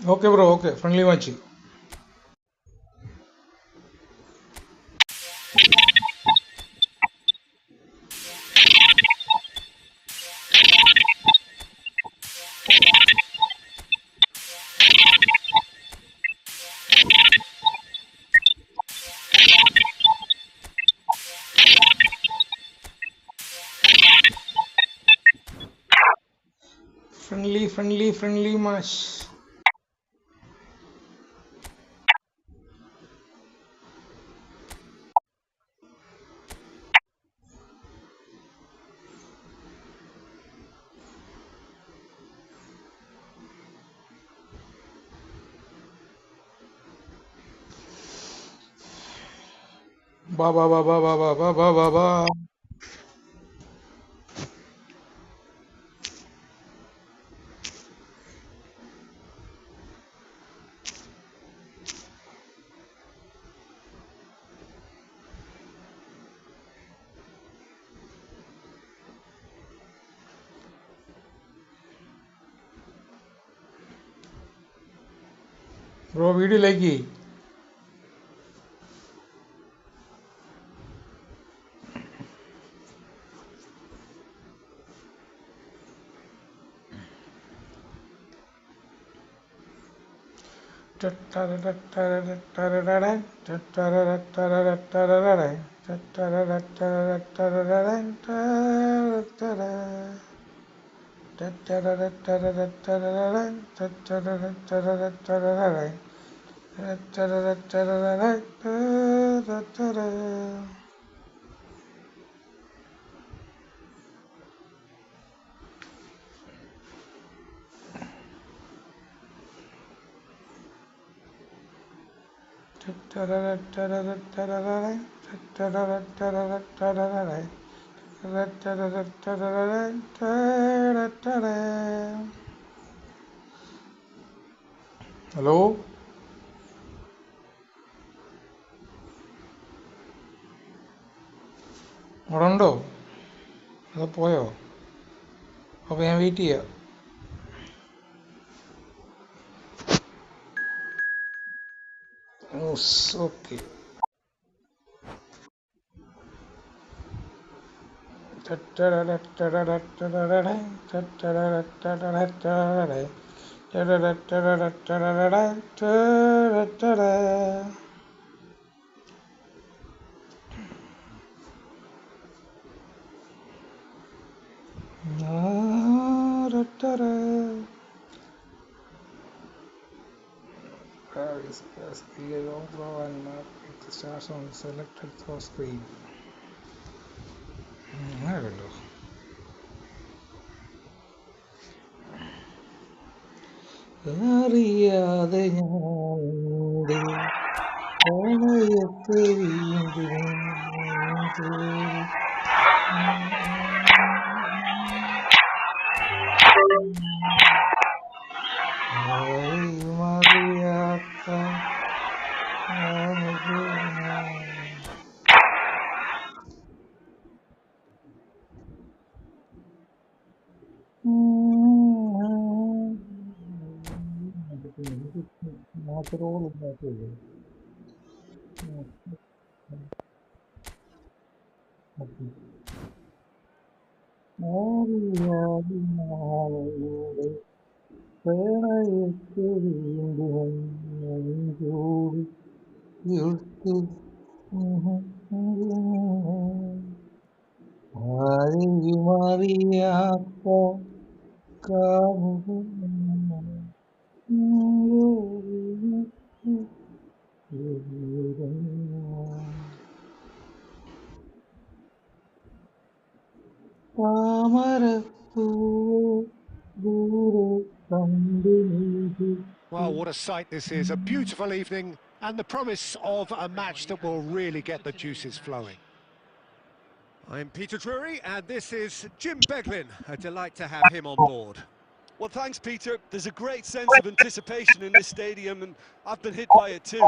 Okay, bro. Okay, friendly match. Friendly match. Ba ba ba ba ba ba ba ba ba ba. Bro, video like. Hello? അവിടെ ഉണ്ടോ? അതോ പോയോ? അപ്പോൾ ഞാൻ wait ചെയ്യാം. Okay. And mark the stars on selected for screen. കണ്ടോ? അറിയാതെ ഞാൻ പ്രണയത്തെ വീണ്ടും അറിയാത്ത മാത്രമേ പ്രണയത്തെ വീണ്ടും നെഞ്ചോട് യുക്തി ആരെയും അറിയാത്ത കാമുകൻ Well, what a sight this is. A beautiful evening and the promise of a match that will really get the juices flowing. I'm Peter Drury, and this is Jim Beglin. A delight to have him on board. Well, thanks, Peter. There's a great sense of anticipation in this stadium, and I've been hit by it too.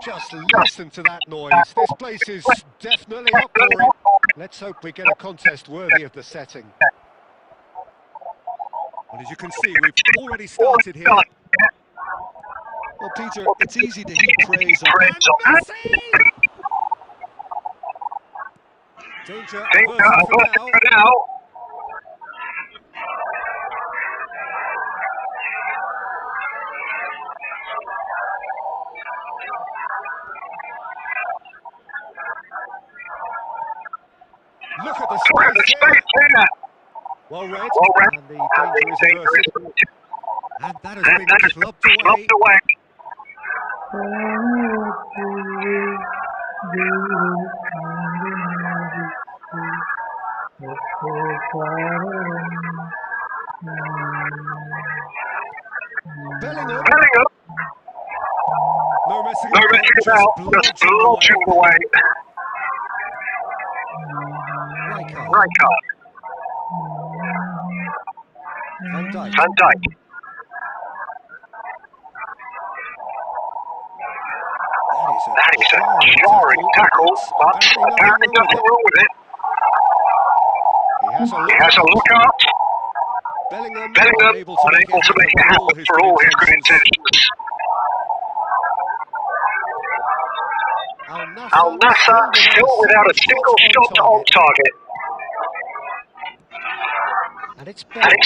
Just listen to that noise. This place is definitely up for it. Let's hope we get a contest worthy of the setting. Well, as you can see, we've already started here. Well, Peter, it's easy to heap praise on. And Messi! Danger averted for now. Look at the space here. Well read, and the danger is averted. And that has been clubbed away. Bellingham. No messing about, just bludgeoned away. Rijkaard. Van Dijk. That is a jarring tackle, but apparently nothing wrong with it. He has a look up. Bellingham unable to make it happen for all his good intentions. Al Nassr still without a single shot on target. And it's Bellingham.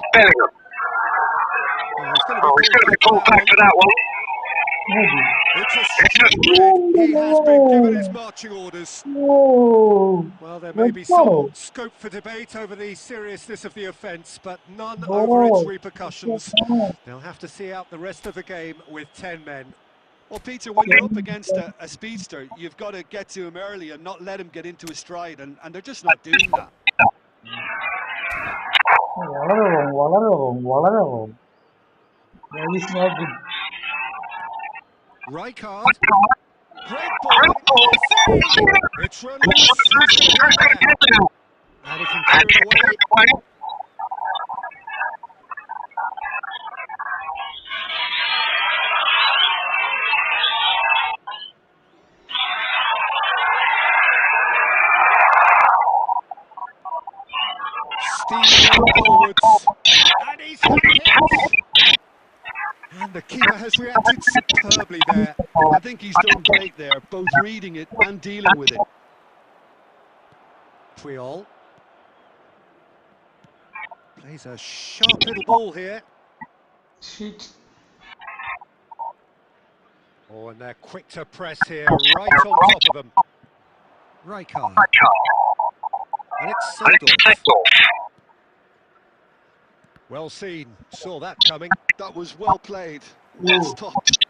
He's going to be pulled back for that one. It's a straight. He has been given his marching orders. Well, there may be some scope for debate over the seriousness of the offence, but none over its repercussions. They'll have to see out the rest of the game with 10 men. Well, Peter, when you're up against a speedster, you've got to get to him early and not let him get into his stride, and they're just not doing that. That is not good. Rijkaard. Great ball. It's run loose. And he can clear it away. Steaming forwards. And he's hit it. And the keeper has reacted superbly there. I think he's done great there, both reading it and dealing with it. Puyol plays a sharp little ball here. Shit. Oh, and they're quick to press here, right on top of them. Rijkaard. And it's Seedorf. Well seen, saw that coming. That was well played, well stopped.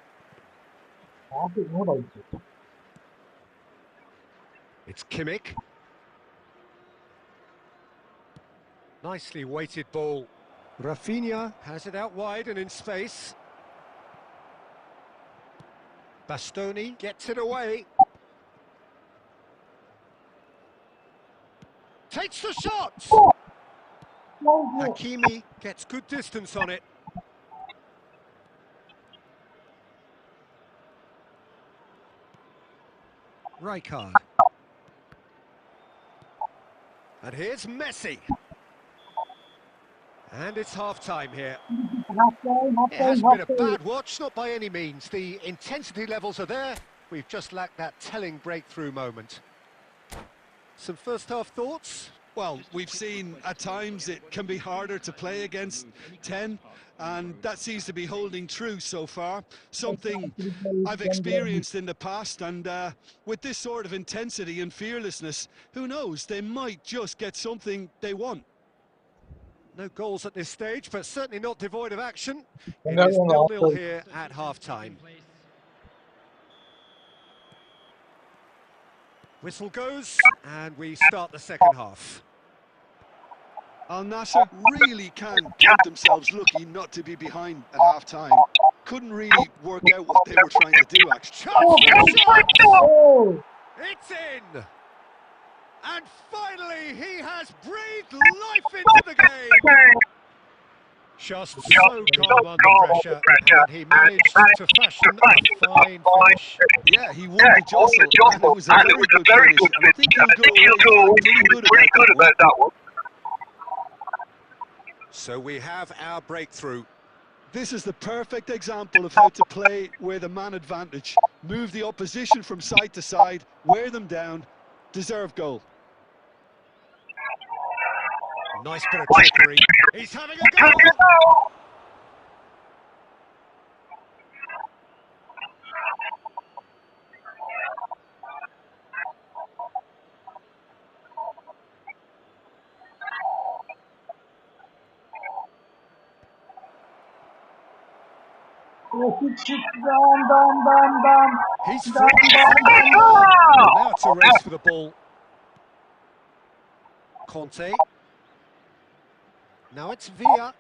It's Kimmich. Nicely weighted ball. Rafinha has it out wide and in space. Bastoni gets it away. Takes the shot! Hakimi gets good distance on it. Rijkaard. And here's Messi. And it's half-time here. It has been a bad watch, not by any means. The intensity levels are there. We've just lacked that telling breakthrough moment. Some first-half thoughts? Well, we've seen at times it can be harder to play against 10, and that seems to be holding true so far. Something I've experienced in the past, and with this sort of intensity and fearlessness, who knows, they might just get something they want. No goals at this stage, but certainly not devoid of action. It is 0-0 here at half-time. Whistle goes, and we start the second half. Al Nassr really can count themselves lucky not to be behind at half-time. Couldn't really work out what they were trying to do, actually. Oh. It's in! And finally, he has breathed life into the game! Just so calm under pressure, and he managed to fashion a fine finish. Yeah, he won the jostle, and it was a very good finish. And I think he'll go pretty good about that one. So we have our breakthrough. This is the perfect example of how to play with a man advantage. Move the opposition from side to side, wear them down, deserve goal. Nice bit of trickery. He's having a go! He's free. Well, now it's a race for the ball. Conte. Now it's Villa.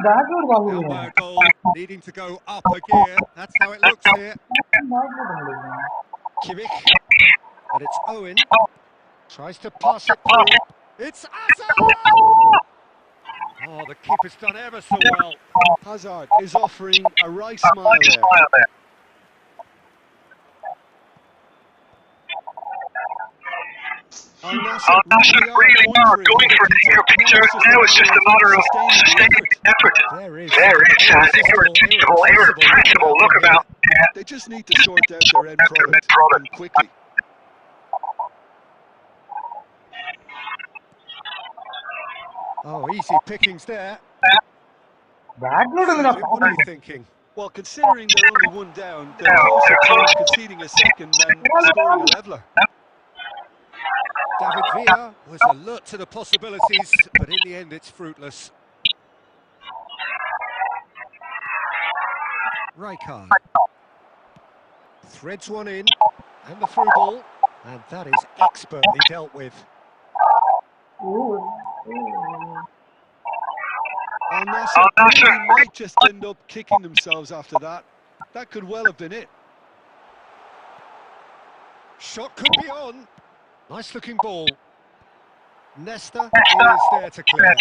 Elbow goal, needing to go up a gear. That's how it looks here. Kimmich. But it's Owen. Tries to pass it through. It's Hazard! Oh, the keeper's done ever so well. Hazard is offering a wry smile there. Al Nassr really are going for it here, Peter. Now it's just a matter of sustaining the effort. There is irresistible, irrepressible look about. They just need to sort out their end product and quickly. Oh, easy pickings there. What are you thinking? Well, considering they're only one down, they're closer to conceding a second than scoring a leveller. David Villa was alert to the possibilities, but in the end it's fruitless. Rijkaard threads one in, and the through ball, and that is expertly dealt with. Al Nassr might just end up kicking themselves after that. That could well have been it. Shot could be on. Nice looking ball. Nesta is there to clear.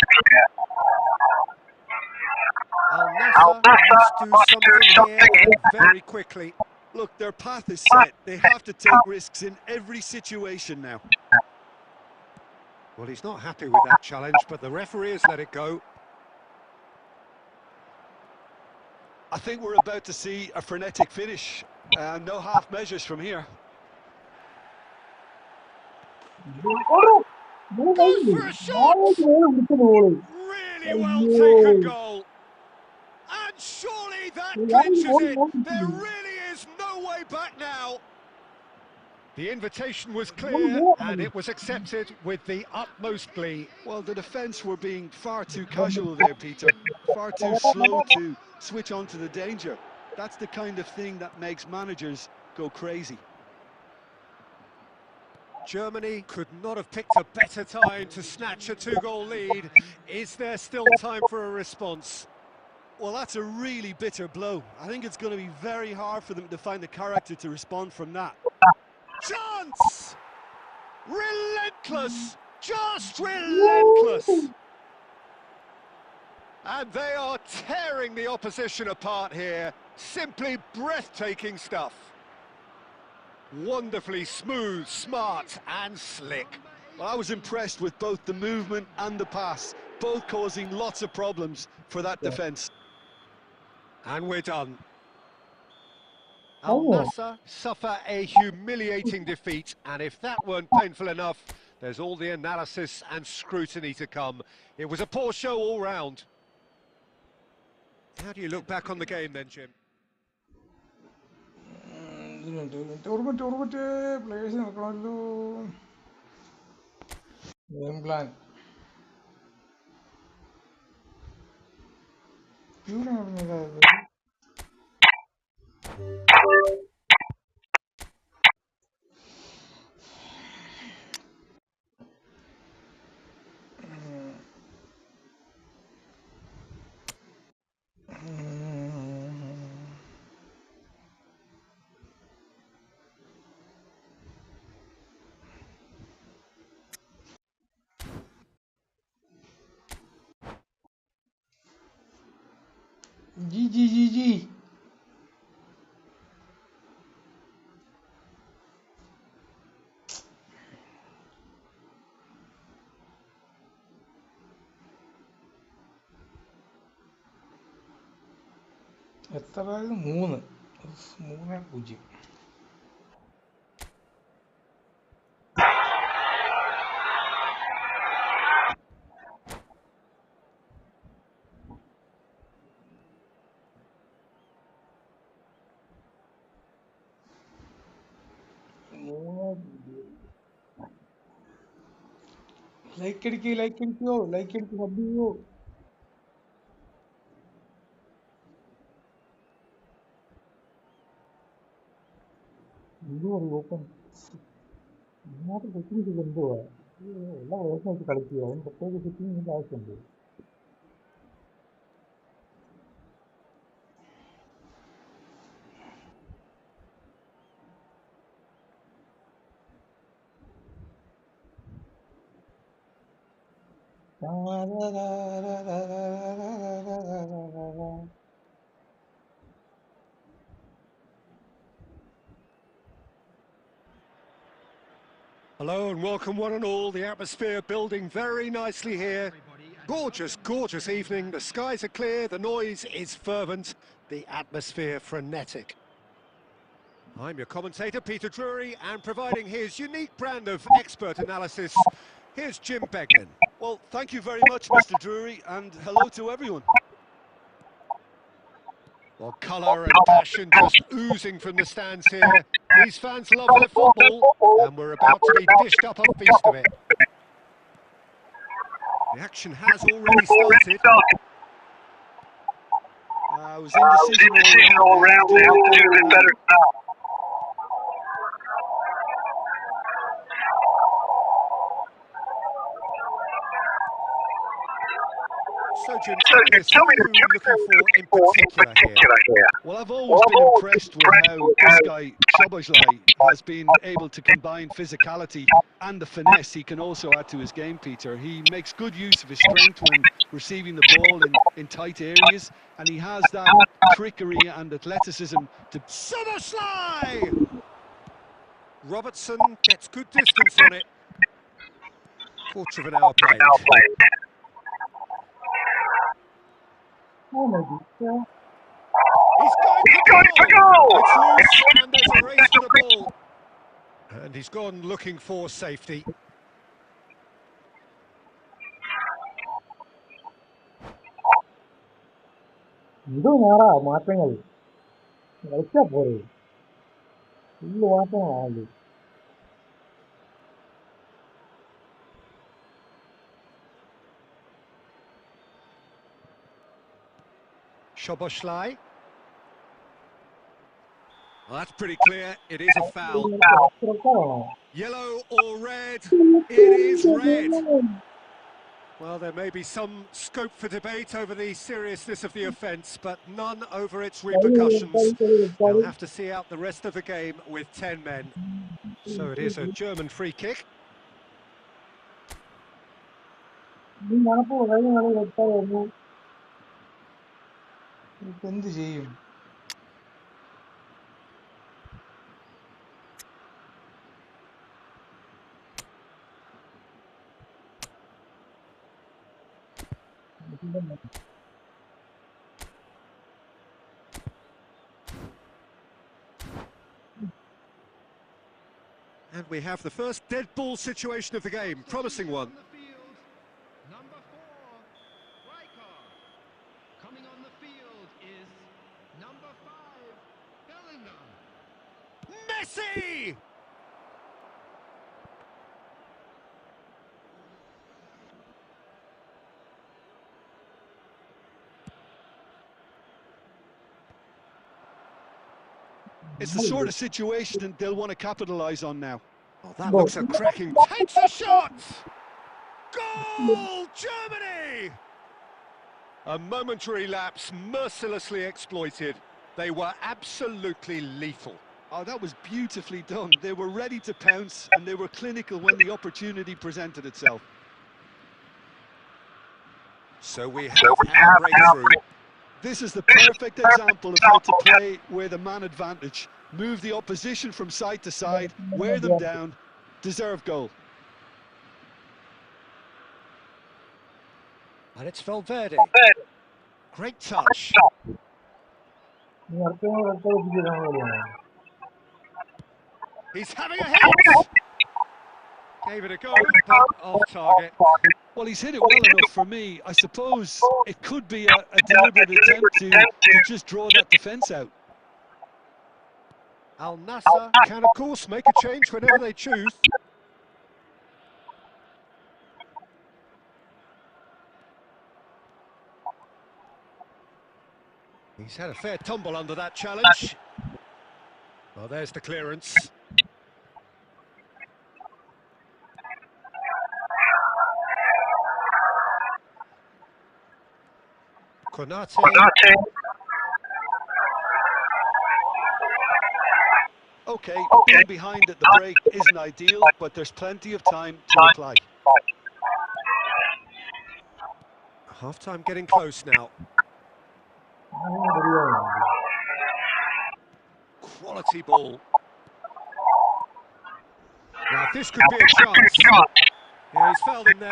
Al Nassr must do something here and very quickly. Look, their path is set. They have to take risks in every situation now. Well, he's not happy with that challenge, but the referee has let it go. I think we're about to see a frenetic finish. No half measures from here. Goes for a shot! Really well taken goal. And surely that clinches it. There really is no way back now. The invitation was clear and it was accepted with the utmost glee. Well, the defence were being far too casual there, Peter. Far too slow to switch on to the danger. That's the kind of thing that makes managers go crazy. Germany could not have picked a better time to snatch a two-goal lead. Is there still time for a response? Well, that's a really bitter blow. I think it's going to be very hard for them to find the character to respond from that. Chance! Relentless! Just relentless! And they are tearing the opposition apart here. Simply breathtaking stuff. Wonderfully smooth, smart and slick. Well, I was impressed with both the movement and the pass, both causing lots of problems for that defence. And we're done. Al Nassr suffer a humiliating defeat, and if that weren't painful enough, there's all the analysis and scrutiny to come. It was a poor show all round. How do you look back on the game then, Jim? Players game plan. G. എത്രയായിരുന്നു? 3. 3-0. Like അടിക്കോ, like അടിക്കോ, like അടിക്കോ, sub ചെയ്യോ. എന്തുവാ open ഇതിനകത്ത് settings എന്തുവാ? എല്ലാ വേഷം വെച്ച് കളിക്കുക, അതിന് പ്രത്യേക സെറ്റിംഗ് ആവശ്യമുണ്ട്. Hello and welcome one and all. The atmosphere building very nicely here. Gorgeous, gorgeous evening. The skies are clear, the noise is fervent, the atmosphere frenetic. I'm your commentator, Peter Drury, and providing his unique brand of expert analysis, here's Jim Begnan. Well, thank you very much, Mr. Drury, and hello to everyone. Well, colour and passion just oozing from the stands here. These fans love their football, and we're about to be dished up a feast of it. The action has already started. I was indecision all round there. I'll do a bit better now. So, Jim, tell me this, who are you looking for in particular here? Well, I've always been impressed with how this guy, Chackochen, has been able to combine physicality and the finesse he can also add to his game, Peter. He makes good use of his strength when receiving the ball in tight areas, and he has that trickery and athleticism to... Chackochen! Robertson gets good distance on it. Quarter of an hour played. Oh my God. He's going for goal! It's loose, and there's a race for the ball. And he's gone looking for safety. ഇത് മാറാ മാറ്റങ്ങൾ കളിച്ചാ പോരെ, full മാറ്റങ്ങളാണല്ലോ. Chackochen. Well, that's pretty clear. It is a foul. Yellow or red? It is red. Well, there may be some scope for debate over the seriousness of the offence, but none over its repercussions. They'll have to see out the rest of the game with 10 men. So it is a German free kick. എന്ത് ചെയ്യും? And we have the first dead ball situation of the game, promising one. Number 4, Riker. Coming on the field is number 5, Bellingham. Messi! It's the sort of situation they'll want to capitalise on now. Oh, that looks a cracking... Takes a shot! Goal, Germany! A momentary lapse mercilessly exploited. They were absolutely lethal. Oh, that was beautifully done. They were ready to pounce, and they were clinical when the opportunity presented itself. So we have our breakthrough. This is the perfect example of how to play with a man advantage. Move the opposition from side to side, wear them down, deserve goal. And it's Valverde. Great touch. He's having a hit! Gave it a go, but off target. Well, he's hit it well enough for me. I suppose it could be a deliberate attempt to just draw that defence out. Al Nassr can, of course, make a change whenever they choose. He's had a fair tumble under that challenge. Well, there's the clearance. Konate. Okay, being behind at the break isn't ideal, but there's plenty of time to reply. Half-time getting close now. Quality ball. Now this could be a chance. Yeah, he's fouled him there.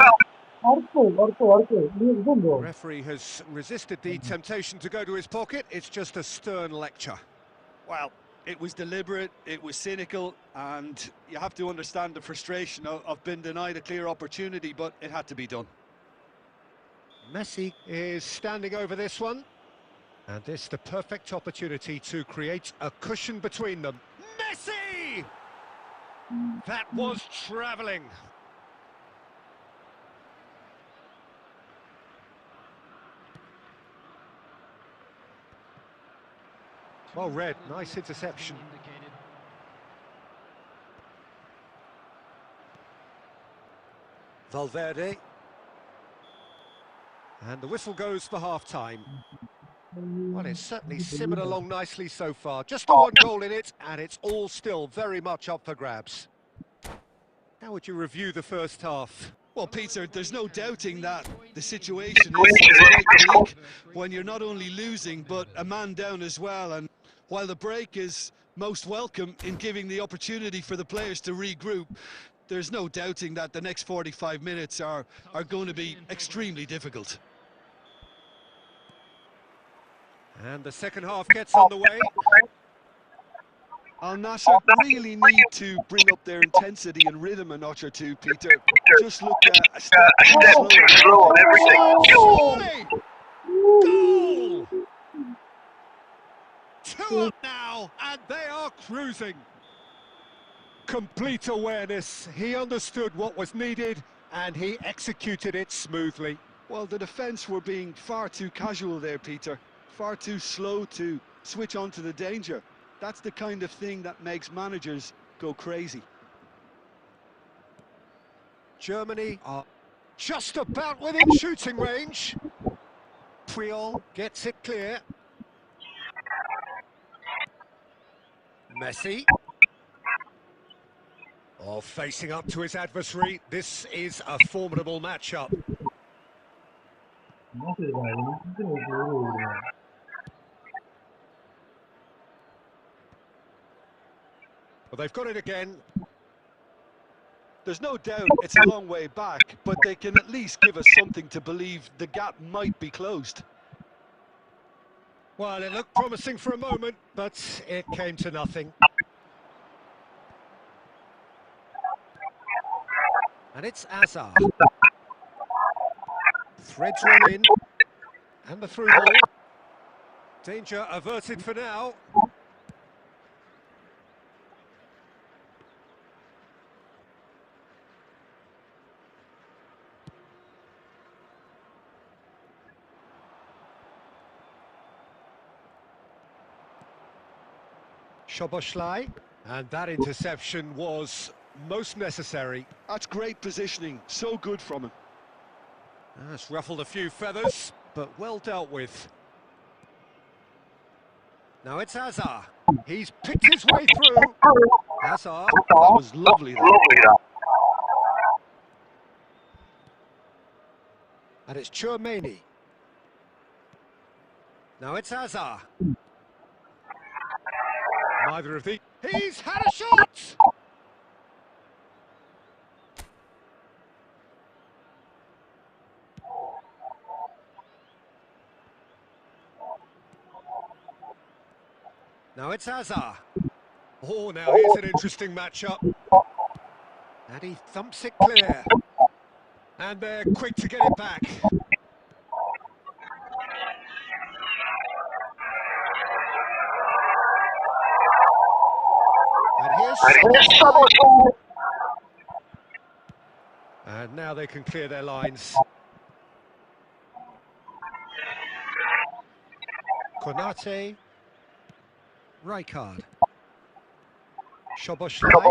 The referee has resisted the temptation to go to his pocket. It's just a stern lecture. Well, it was deliberate, it was cynical, and you have to understand the frustration of being denied a clear opportunity, but it had to be done. Messi is standing over this one. And this the perfect opportunity to create a cushion between them. Messi! That was travelling. Well read, nice interception. Valverde. And the whistle goes for half-time. Well, it's certainly simmered along nicely so far. Just the one goal in it, and it's all still very much up for grabs. How would you review the first half? Well, Peter, there's no doubting that the situation is quite bleak when you're not only losing, but a man down as well. And while the break is most welcome in giving the opportunity for the players to regroup, there's no doubting that the next 45 minutes are going to be extremely difficult. And the second half gets underway. Al Nassr really need to bring up their intensity and rhythm a notch or two, Peter. Just look a step too slow on everything. Goal! 2 up now, and they are cruising. Complete awareness. He understood what was needed, and he executed it smoothly. Well, the defence were being far too casual there, Peter. Far too slow to switch on to the danger. That's the kind of thing that makes managers go crazy. Germany are just about within shooting range. Puyol gets it clear. Messi. Oh, facing up to his adversary. This is a formidable matchup. Well, they've got it again. There's no doubt it's a long way back, but they can at least give us something to believe the gap might be closed. Well, it looked promising for a moment, but it came to nothing. And it's Hazard. Threads one in. And the through ball. Danger averted for now. Szoboszlai, and that interception was most necessary. That's great positioning, so good from him. That's ruffled a few feathers, but well dealt with. Now it's Hazard. He's picked his way through. Hazard. That was lovely there. And it's Tchouaméni. Now it's Hazard. Neither of the... He's had a shot! Now it's Hazard. Oh, now here's an interesting matchup. And he thumps it clear. And they're quick to get it back. And here's Chackochen. And now they can clear their lines. Konate. Rijkaard. Szoboszlai.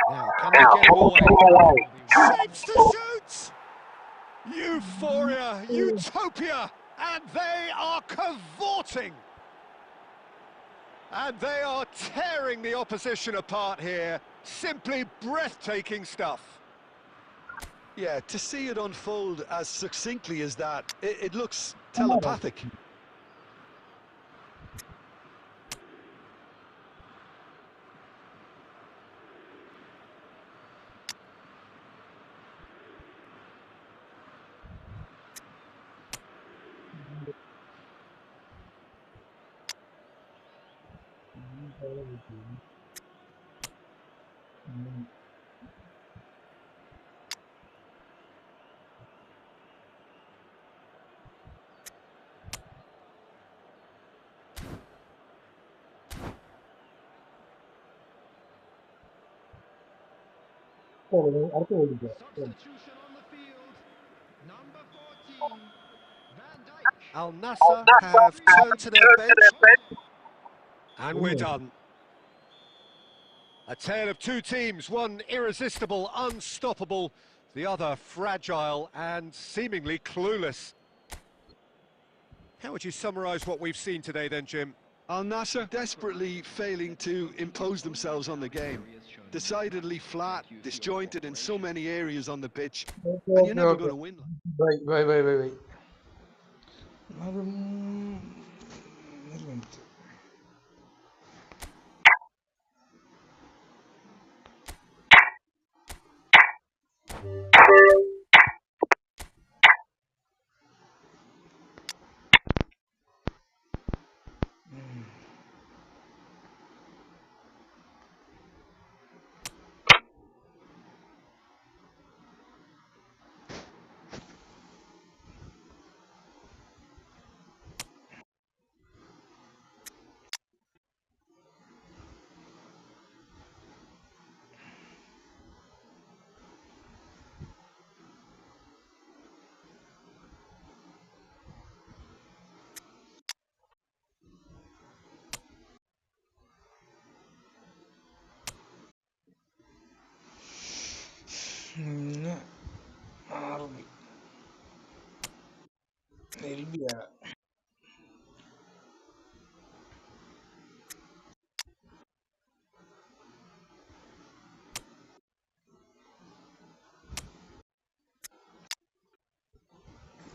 Now, can they get him away? Shapes to shoot! Euphoria, utopia, and they are cavorting. And they are tearing the opposition apart here. Simply breathtaking stuff. Yeah, to see it unfold as succinctly as that, it looks telepathic. Substitution on the field. Number 14, Van Dijk. Al Nassr have turned to their bench. And we're done. A tale of two teams, one irresistible, unstoppable, the other fragile and seemingly clueless. How would you summarise what we've seen today then, Jim? Al Nassr desperately failing to impose themselves on the game. Decidedly flat, disjointed in so many areas on the pitch, and you're never going to win. Bye.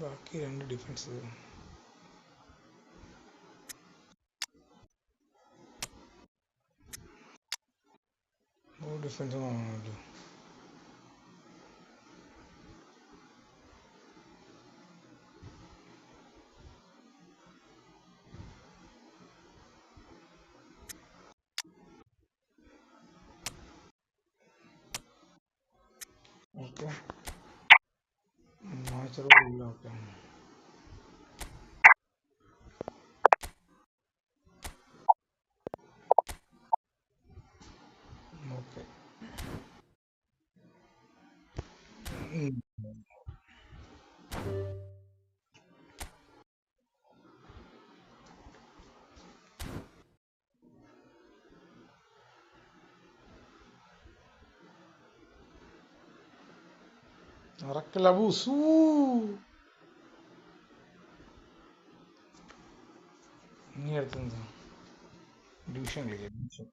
ബാക്കി രണ്ട് defence defence ആണല്ലോ. Okay natural okay. Okay Arakkal Aboos ഇനി അടുത്തെന്താ division കളിക്കാം division.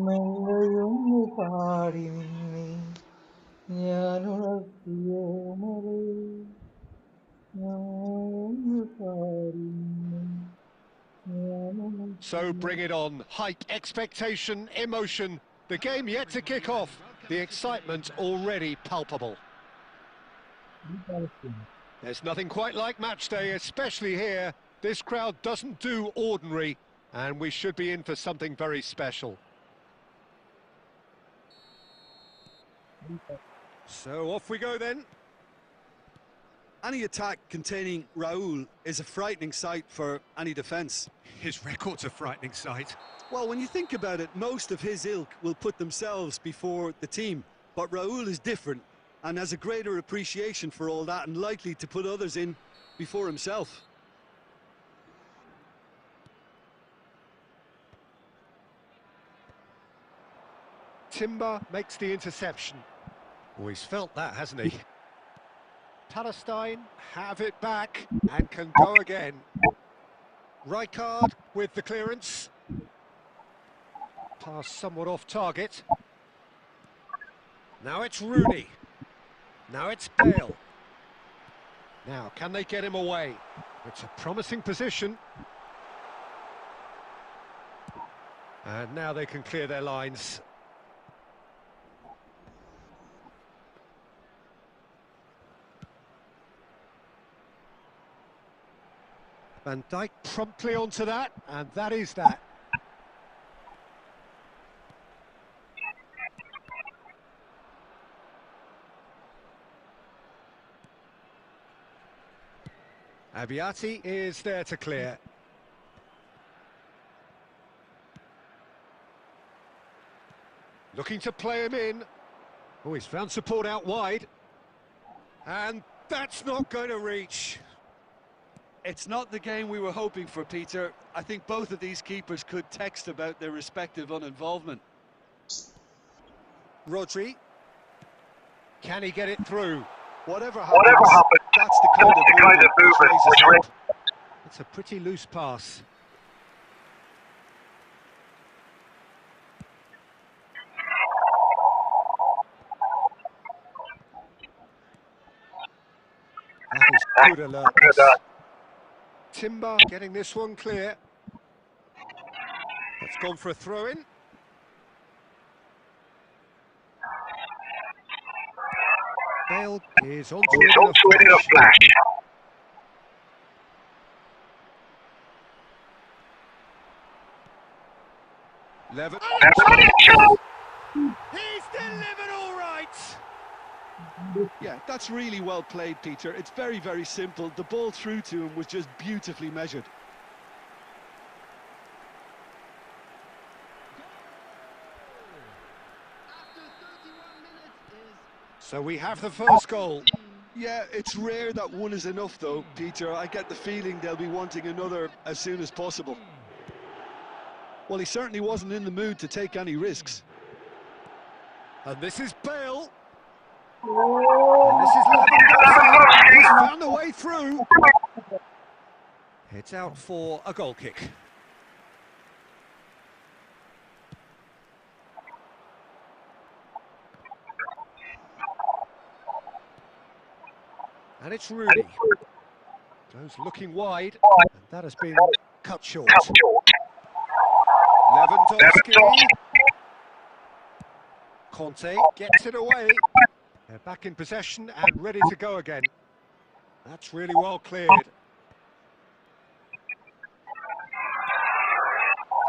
മെല്ലയൊന്നു പാടി നിന്നെ ഞാനുണർത്തിയോ Murray ഞാനൊന്നു പാടി നിന്നെ So bring it on. Hype, expectation, emotion. The game yet to kick off. The excitement already palpable. There's nothing quite like match day, especially here. This crowd doesn't do ordinary, and we should be in for something very special. So off we go then. Any attack containing Raul is a frightening sight for any defence. His record's a frightening sight. Well, when you think about it, most of his ilk will put themselves before the team. But Raul is different and has a greater appreciation for all that and likely to put others in before himself. Timber makes the interception. Oh, he's felt that, hasn't he? Palestine have it back and can go again. Rijkaard with the clearance. Pass somewhat off target. Now it's Rooney. Now it's Bale. Now, can they get him away? It's a promising position. And now they can clear their lines. Van Dijk promptly onto that, and that is that. Abiati is there to clear. Looking to play him in. Oh, he's found support out wide. And that's not going to reach. It's not the game we were hoping for, Peter. I think both of these keepers could text about their respective uninvolvement. Rodri. Can he get it through? Whatever happens, that's the kind of movement which raises up. It's a pretty loose pass. That is good alertness. Timber getting this one clear. That's gone for a throw-in. Bale is onto it in a flash. Levin. He's delivered all right. Yeah, that's really well played, Peter. It's very, very simple. The ball through to him was just beautifully measured. So we have the first goal. Yeah, it's rare that one is enough, though, Peter. I get the feeling they'll be wanting another as soon as possible. Well, he certainly wasn't in the mood to take any risks. And this is Bale. And this is Lewandowski. He's found a way through. It's out for a goal kick. And it's Rooney. Goes looking wide, and that has been cut short. Lewandowski. Conte gets it away. They're back in possession and ready to go again. That's really well cleared.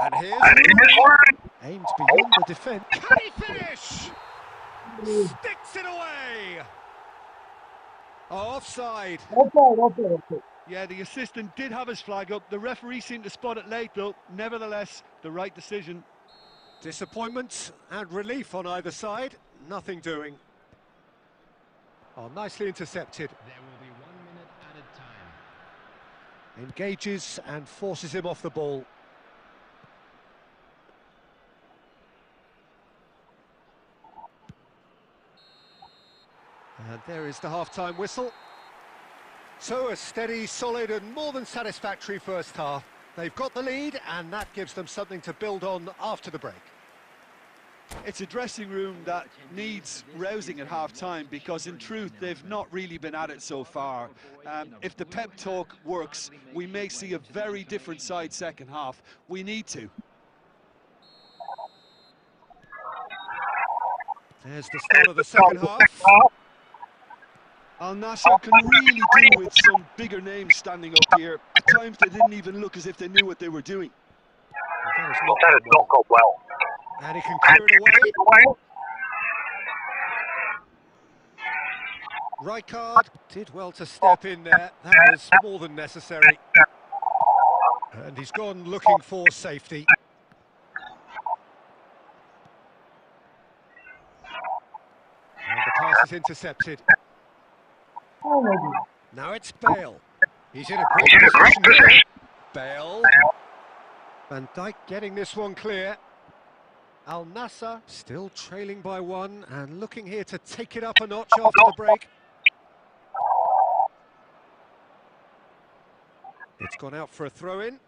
And here's Rooney. Aimed beyond the defence. Can he finish? Sticks it away. Offside. Okay. Yeah, the assistant did have his flag up. The referee seemed to spot it late, though. Nevertheless, the right decision. Disappointment and relief on either side. Nothing doing. Oh, nicely intercepted. There will be 1 minute added time. Engages and forces him off the ball. And there is the half-time whistle. So a steady, solid and more than satisfactory first half. They've got the lead and that gives them something to build on after the break. It's a dressing room that needs rousing at half-time because, in truth, they've not really been at it so far. If the pep talk works, we may see a very different side second half. We need to. There's the start of the second half. Al Nassr can really do with some bigger names standing up here. At times they didn't even look as if they knew what they were doing. Well, that has not gone well. And he can clear it away. Rijkaard did well to step in there. That was more than necessary. And he's gone looking for safety. And the pass is intercepted. Now it's Bale. He's in a great position here. Bale. Van Dijk getting this one clear. Al Nassr still trailing by one and looking here to take it up a notch after the break. It's gone out for a throw-in.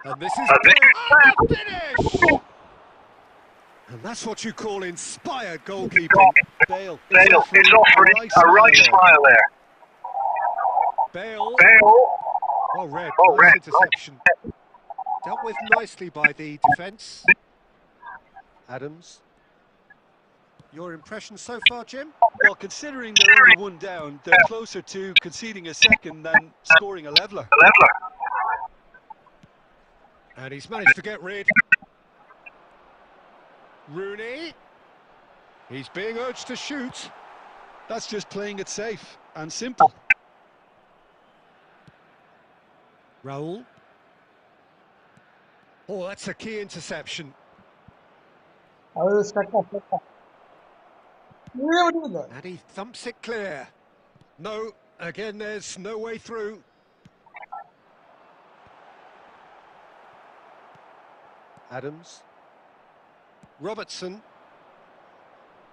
And this is the finish! And that's what you call inspired goalkeeping. Bale is offering a right smile there. Bale. Well read, nice interception. Dealt with nicely by the defence. Adams. Your impression so far, Jim? Well, considering they're only one down, they're closer to conceding a second than scoring a leveller. And he's managed to get rid. Rooney. He's being urged to shoot. That's just playing it safe and simple. Raul. Oh, that's a key interception. And he thumps it clear. No, again, there's no way through. Adams. Robertson.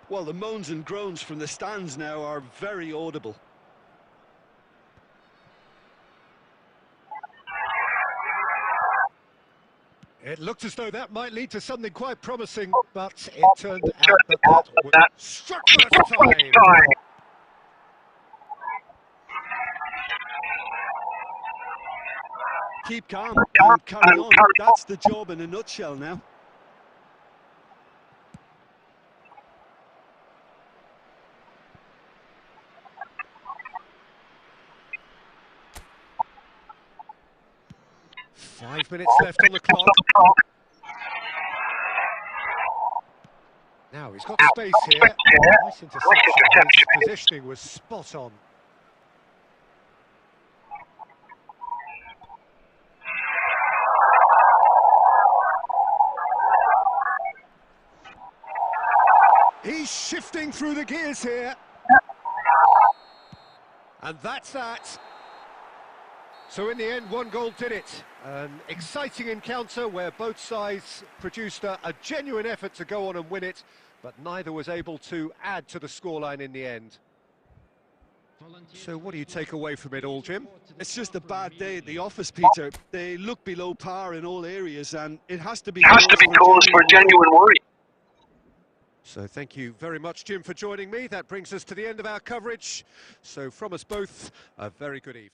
Well, the moans and groans from the stands now are very audible. It looked as though that might lead to something quite promising, but it turned out that was struck first time. Keep calm and carry on. That's the job in a nutshell now. Five minutes left on the clock. Now he's got space here. Nice interception. His positioning was spot on. He's shifting through the gears here. And that's that. So in the end, one goal did it. An exciting encounter where both sides produced a genuine effort to go on and win it, but neither was able to add to the scoreline in the end. So what do you take away from it all, Jim? It's just a bad day at the office, Peter. They look below par in all areas, and it has to be cause for genuine worry. So thank you very much, Jim, for joining me. That brings us to the end of our coverage. So from us both, a very good evening.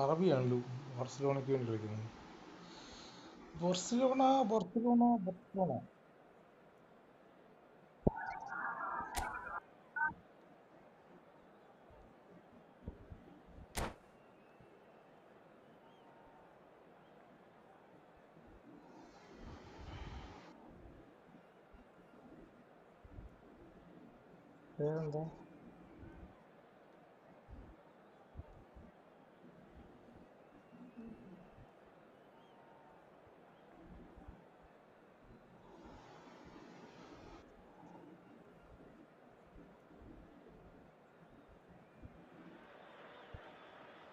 അറബിയാണല്ലോ ബാർസലോണയ്ക്ക് വേണ്ടി കളിക്കുന്നത്. Barcelona Barcelona Barcelona. പേരെന്താ?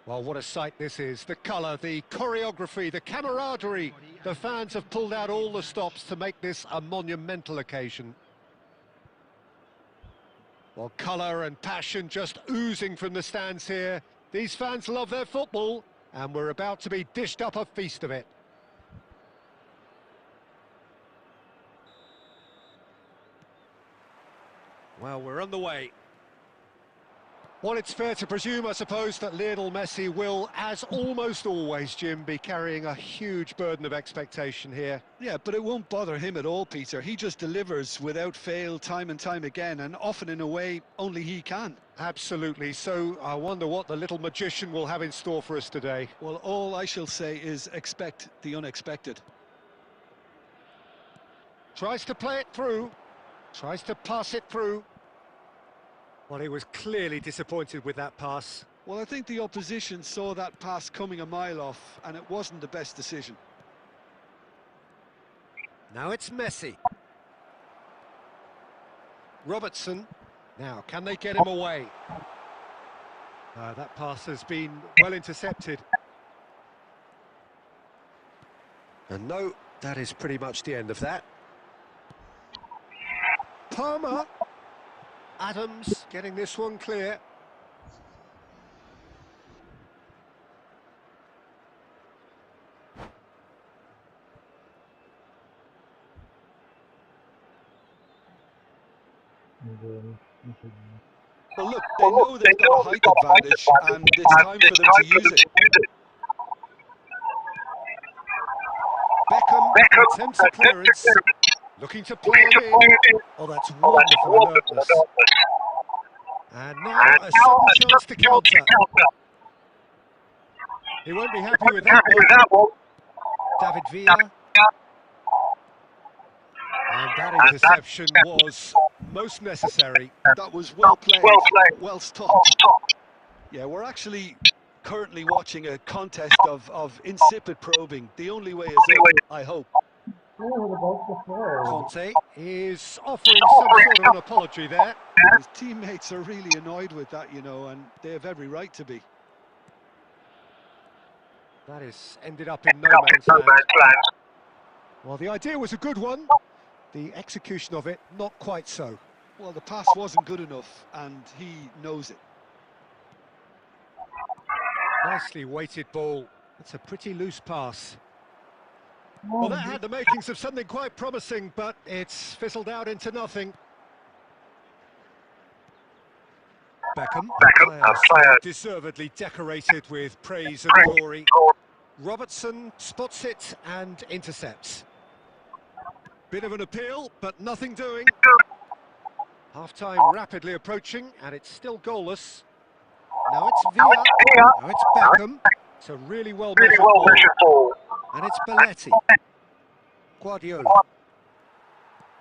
Well, what a sight this is. The colour, the choreography, the camaraderie. The fans have pulled out all the stops to make this a monumental occasion. Well, colour and passion just oozing from the stands here. These fans love their football, and we're about to be dished up a feast of it. Well, we're on the way. Well, it's fair to presume, I suppose, that Lionel Messi will, as almost always, Jim, be carrying a huge burden of expectation here. Yeah, but it won't bother him at all, Peter. He just delivers without fail time and time again, and often in a way only he can. Absolutely. So I wonder what the little magician will have in store for us today. Well, all I shall say is expect the unexpected. Tries to play it through. Tries to pass it through. Well, he was clearly disappointed with that pass. Well, I think the opposition saw that pass coming a mile off, and it wasn't the best decision. Now it's Messi. Robertson. Now, can they get him away? That pass has been well intercepted. And no, that is pretty much the end of that. Palmer. Adams getting this one clear. Well, look, they know they've got a height advantage, and it's time for them to use it. Beckham attempts a clearance, looking to play it in. Oh, that's wonderful alertness. And now a sudden chance to counter. He won't be happy with that one. David Villa. And that interception was most necessary. That was well played, well stopped. Yeah, we're actually currently watching a contest of insipid probing. The only way is up, I hope. Conte is offering some sort of an apology there. His teammates are really annoyed with that, you know, and they have every right to be. That has ended up in no man's land. Well, the idea was a good one. The execution of it, not quite so. Well, the pass wasn't good enough, and he knows it. Nicely weighted ball. That's a pretty loose pass. Well, that had the makings of something quite promising, but it's fizzled out into nothing. Beckham, deservedly decorated with praise and glory. Robertson spots it and intercepts. Bit of an appeal, but nothing doing. Half-time rapidly approaching, and it's still goalless. Now it's Villa. Now it's Beckham. It's a really well-measured ball. And it's Belletti. Guardiola.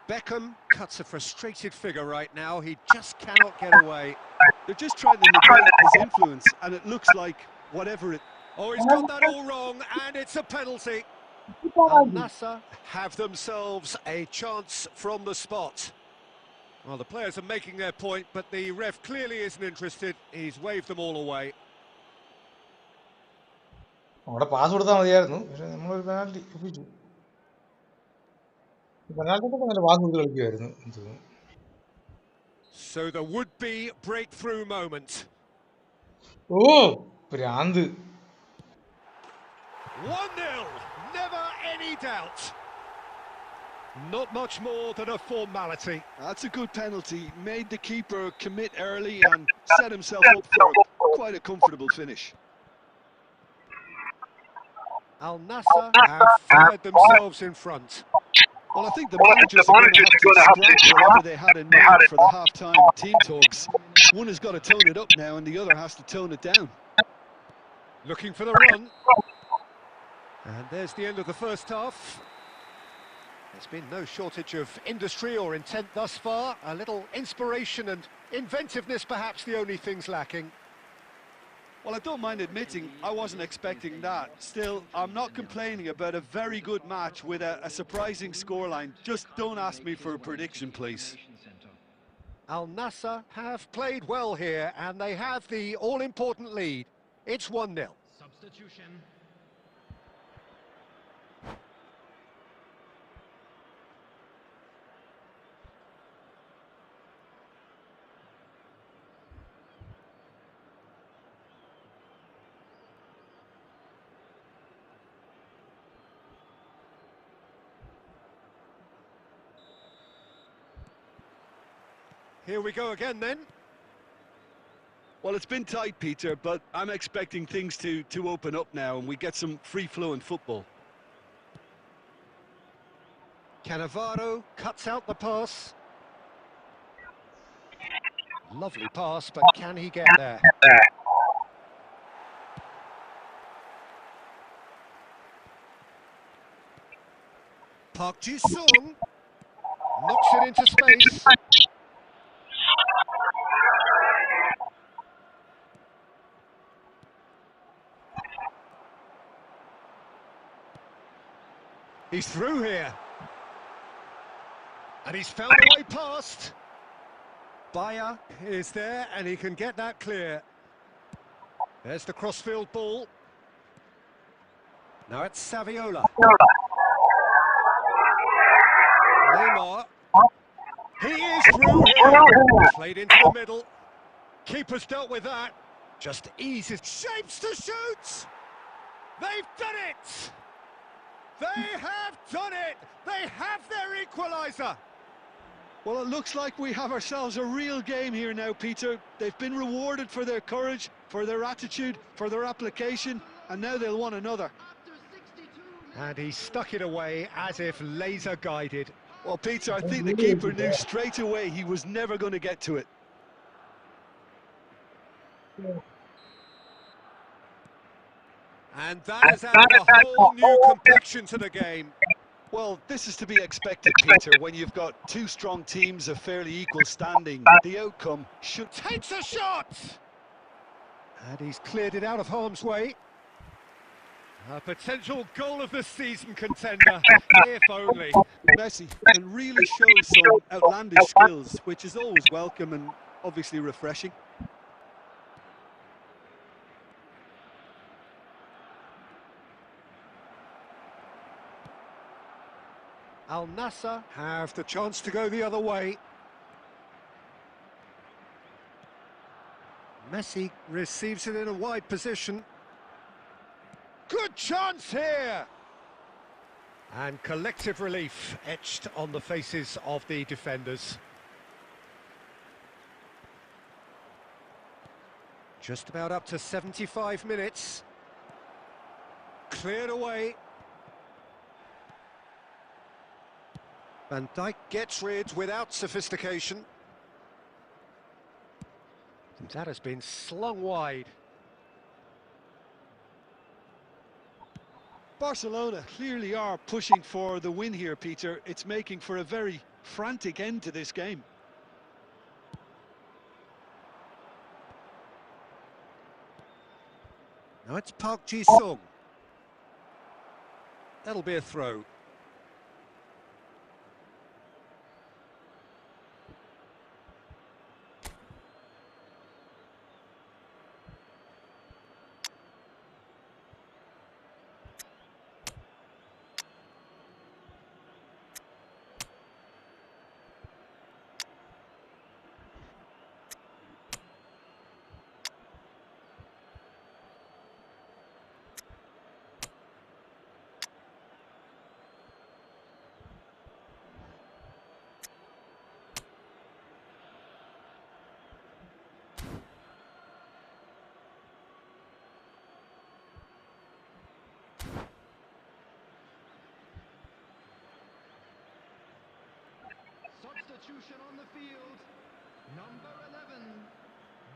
Beckham cuts a frustrated figure right now. He just cannot get away. They're just trying to negate his influence, and it looks like whatever it... Oh, he's got that all wrong, and it's a penalty. Al-Nassr have themselves a chance from the spot. Well, the players are making their point, but the ref clearly isn't interested. He's waved them all away. അവിടെ pass കൊടുത്താൽ മതിയായിരുന്നു, പക്ഷെ നമ്മളൊരു penalty ഒപ്പിച്ചു. പെനാൽറ്റിക്കൊക്കെ നല്ല pass കൊടുത്ത് കളിക്കുമായിരുന്നു എന്ന് തോന്നുന്നു. So the would-be breakthrough moment. ഓ ഭ്രാന്ത്. 1-0, never any doubt. Not much more than a formality. That's a good penalty. Made the keeper commit early and set himself up for quite a comfortable finish. Al Nassr have fired themselves in front. Well, I think the managers are going to have to scrap whatever they had in mind for the half-time team talks. One has got to tone it up now and the other has to tone it down. Looking for the run. And there's the end of the first half. There's been no shortage of industry or intent thus far. A little inspiration and inventiveness, perhaps the only things lacking. Well, I don't mind admitting I wasn't expecting that. Still, I'm not complaining about a very good match with a surprising scoreline. Just don't ask me for a prediction, please. Al Nassr have played well here, and they have the all-important lead. It's 1-0. Substitution. Here we go again then. Well, it's been tight, Peter, but I'm expecting things to open up now and we get some free-flowing football. Cannavaro cuts out the pass. Lovely pass, but can he get there? Park Ji-sung knocks it into space. He's through here. And he's found a way past. Bayer is there and he can get that clear. There's the crossfield ball. Now it's Saviola. Neymar. He is through here. Played into the middle. Keeper's dealt with that. Just eases. Shapes to shoot. They've done it. They have done it. They have their equaliser. Well, it looks like we have ourselves a real game here now, Peter. They've been rewarded for their courage, for their attitude, for their application, and now they'll want another. And he stuck it away as if laser guided. Well, Peter, I think the keeper knew straight away he was never going to get to it. And that has added a whole new complexion to the game. Well, this is to be expected, Peter, when you've got two strong teams of fairly equal standing. The outcome should... Takes a shot! And he's cleared it out of harm's way. A potential goal of the season contender, if only. Messi can really show some outlandish skills, which is always welcome and obviously refreshing. Al Nassr have the chance to go the other way. Messi receives it in a wide position. Good chance here! And collective relief etched on the faces of the defenders. Just about up to 75 minutes. Cleared away. Van Dijk gets rid without sophistication. And that has been slung wide. Barcelona clearly are pushing for the win here, Peter. It's making for a very frantic end to this game. Now it's Park Ji-sung. That'll be a throw. substitution on the field. Number 11,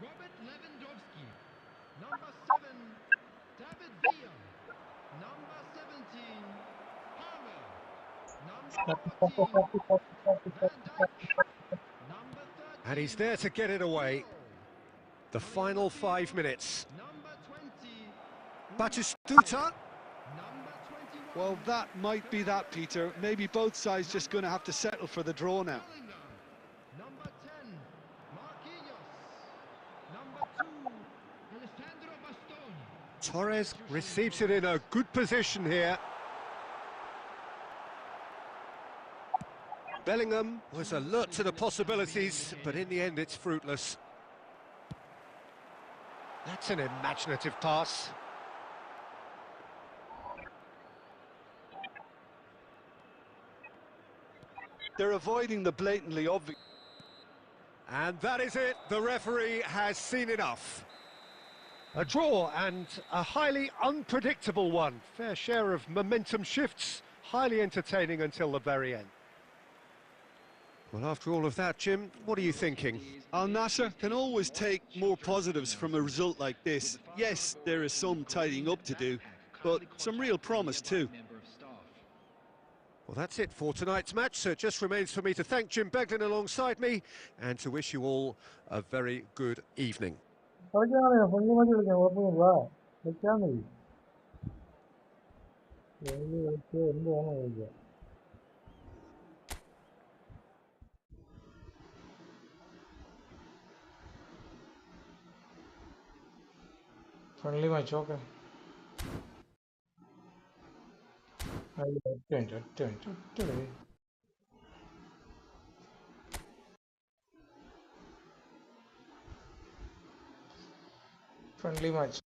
Robert Lewandowski. Number 7, David Villa. Number 17, Harmer. Number 14, Van Dijk. Number 13, And he's there to get it away. The final 5 minutes. Number 20, Batistuta. Number 21, Well, that might be that, Peter. Maybe both sides just going to have to settle for the draw now. Bellingham. Number 10, Marquinhos. Number 2, Alessandro Bastoni. Torres receives it in a good position here. Bellingham was alert to the possibilities, but in the end it's fruitless. That's an imaginative pass. They're avoiding the blatantly obvious. And that is it. The referee has seen enough. A draw, and a highly unpredictable one. Fair share of momentum shifts, highly entertaining until the very end. Well, after all of that, Jim, what are you thinking? Al Nassr can always take more positives from a result like this. Yes, there is some tidying up to do, but some real promise too. Well, that's it for tonight's match, so it just remains for me to thank Jim Beglin alongside me and to wish you all a very good evening. Friendly match, okay. Friendly match.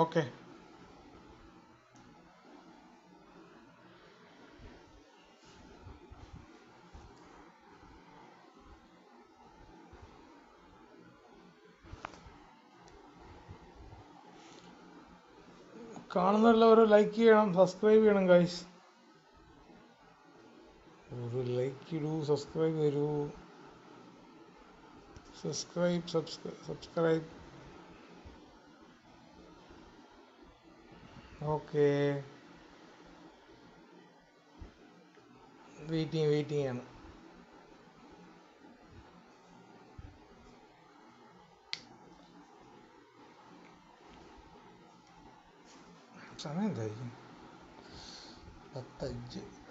Okay. കാണുന്നവരെല്ലാവരും like ചെയ്യണം, subscribe ചെയ്യണം guys. ഒരു like ഇടൂ, subscribe തരൂ. Subscribe. Okay, waiting ആണ്. സമയം എന്തായിരിക്കും? 10:05.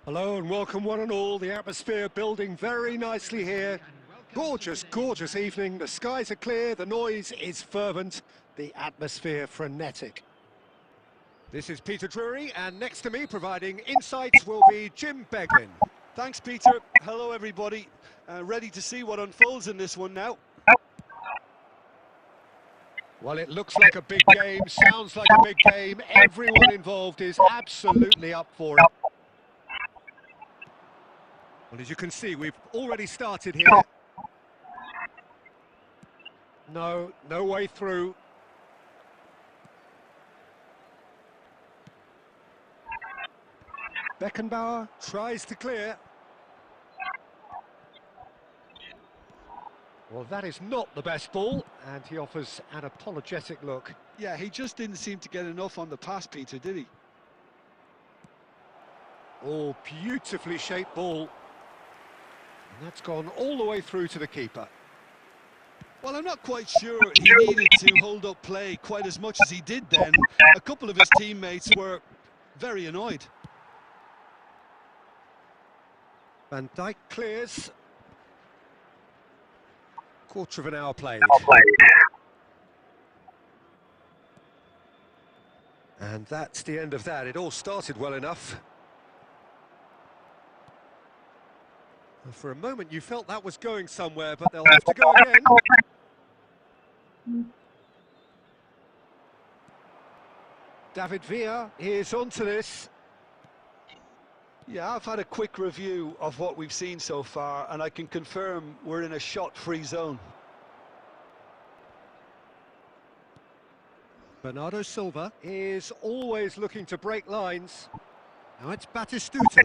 Hello and welcome one and all. The atmosphere building very nicely here. Gorgeous, gorgeous evening. The skies are clear, the noise is fervent, the atmosphere frenetic. This is Peter Drury, and next to me providing insights will be Jim Beglin. Thanks, Peter. Hello, everybody. Ready to see what unfolds in this one now. Well, it looks like a big game, sounds like a big game. Everyone involved is absolutely up for it. Well, as you can see, we've already started here. No way through. Beckenbauer tries to clear. Well, that is not the best ball, and he offers an apologetic look. Yeah, he just didn't seem to get enough on the pass, Peter, did he? Oh, beautifully shaped ball. And that's gone all the way through to the keeper. Well, I'm not quite sure he needed to hold up play quite as much as he did then. A couple of his teammates were very annoyed. Van Dijk clears. Quarter of an hour played. And that's the end of that. It all started well enough. For a moment you felt that was going somewhere, but they'll have to go again. David Villa is onto this. Yeah, I've had a quick review of what we've seen so far, and I can confirm we're in a shot-free zone. Bernardo Silva is always looking to break lines. Now it's Batistuta.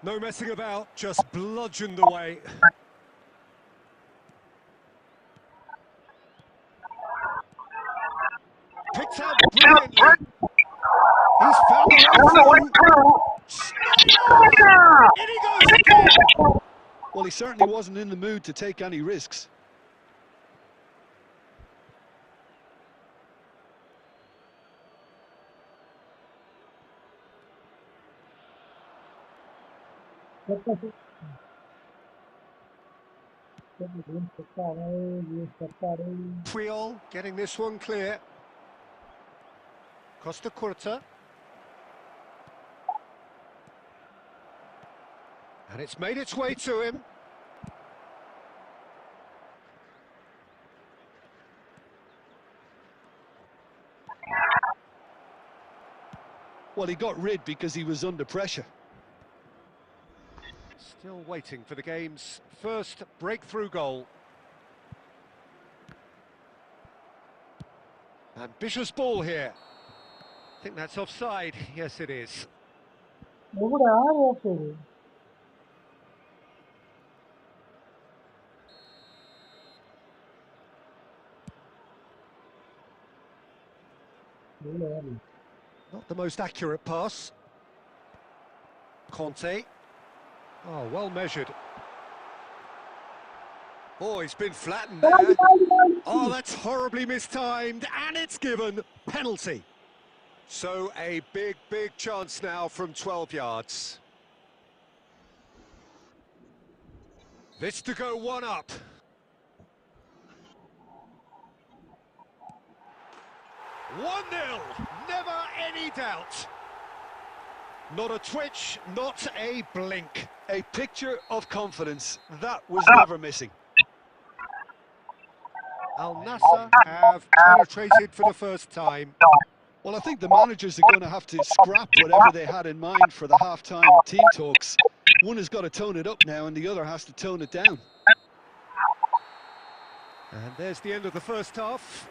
No messing about, just bludgeoned away. Picked out brilliantly. He's found the way through. In he goes again. Well, he certainly wasn't in the mood to take any risks. Puyol getting this one clear. Costa Curta. And it's made its way to him. Well, he got rid because he was under pressure. Still waiting for the game's first breakthrough goal. Ambitious ball here. I think that's offside. Yes, it is. Not the most accurate pass. Conte. Oh, well measured. Oh, he's been flattened there. Oh, that's horribly mistimed, and it's given penalty. So a big chance now from 12 yards. This to go one up. One 0, never any doubt. Not a twitch, not a blink. A picture of confidence. That was never missing. Al Nassr have penetrated for the first time. Well, I think the managers are going to have to scrap whatever they had in mind for the half-time team talks. One has got to tone it up now, and the other has to tone it down. And there's the end of the first half.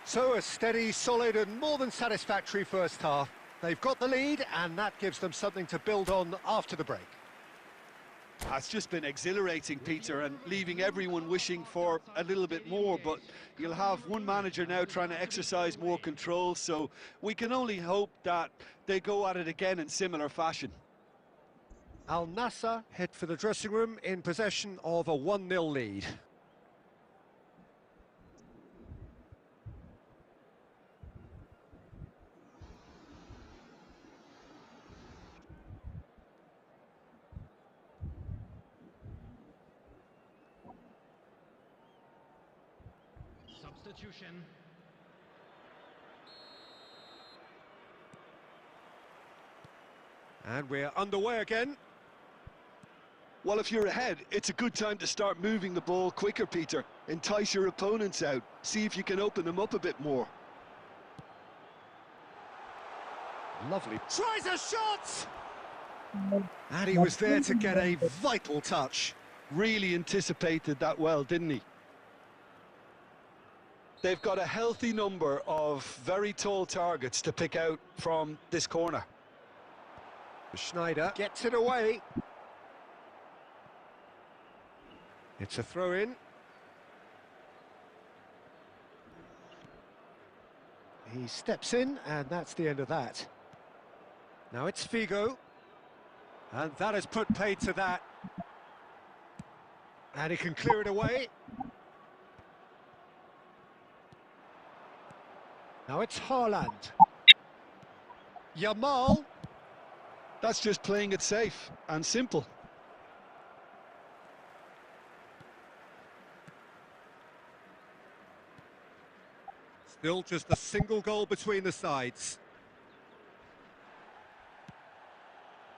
So a steady, solid and more than satisfactory first half. They've got the lead, and that gives them something to build on after the break. It's just been exhilarating, Peter, and leaving everyone wishing for a little bit more, but you'll have one manager now trying to exercise more control, so we can only hope that they go at it again in similar fashion. Al Nassr head for the dressing room in possession of a 1-0 lead. Substitution. And we're underway again. Well, if you're ahead, it's a good time to start moving the ball quicker, Peter. Entice your opponents out. See if you can open them up a bit more. Lovely. Tries a shot! And he was there to get a vital touch. Really anticipated that well, didn't he? They've got a healthy number of very tall targets to pick out from this corner. Schneider gets it away. It's a throw-in. He steps in, and that's the end of that. Now it's Figo. And that has put paid to that. And he can clear it away. Now it's Haaland. Yamal. That's just playing it safe and simple. Still just a single goal between the sides.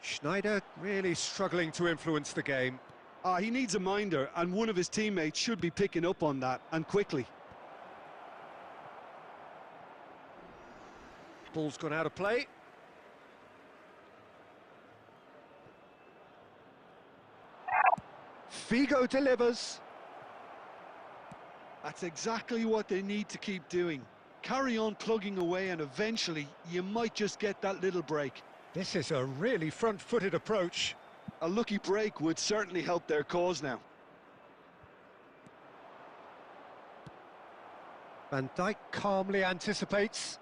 Schneider really struggling to influence the game. He needs a minder, and one of his teammates should be picking up on that, and quickly. Ball's gone out of play. Figo delivers. That's exactly what they need to keep doing. Carry on plugging away, and eventually you might just get that little break. This is a really front-footed approach. A lucky break would certainly help their cause now. Van Dijk calmly anticipates.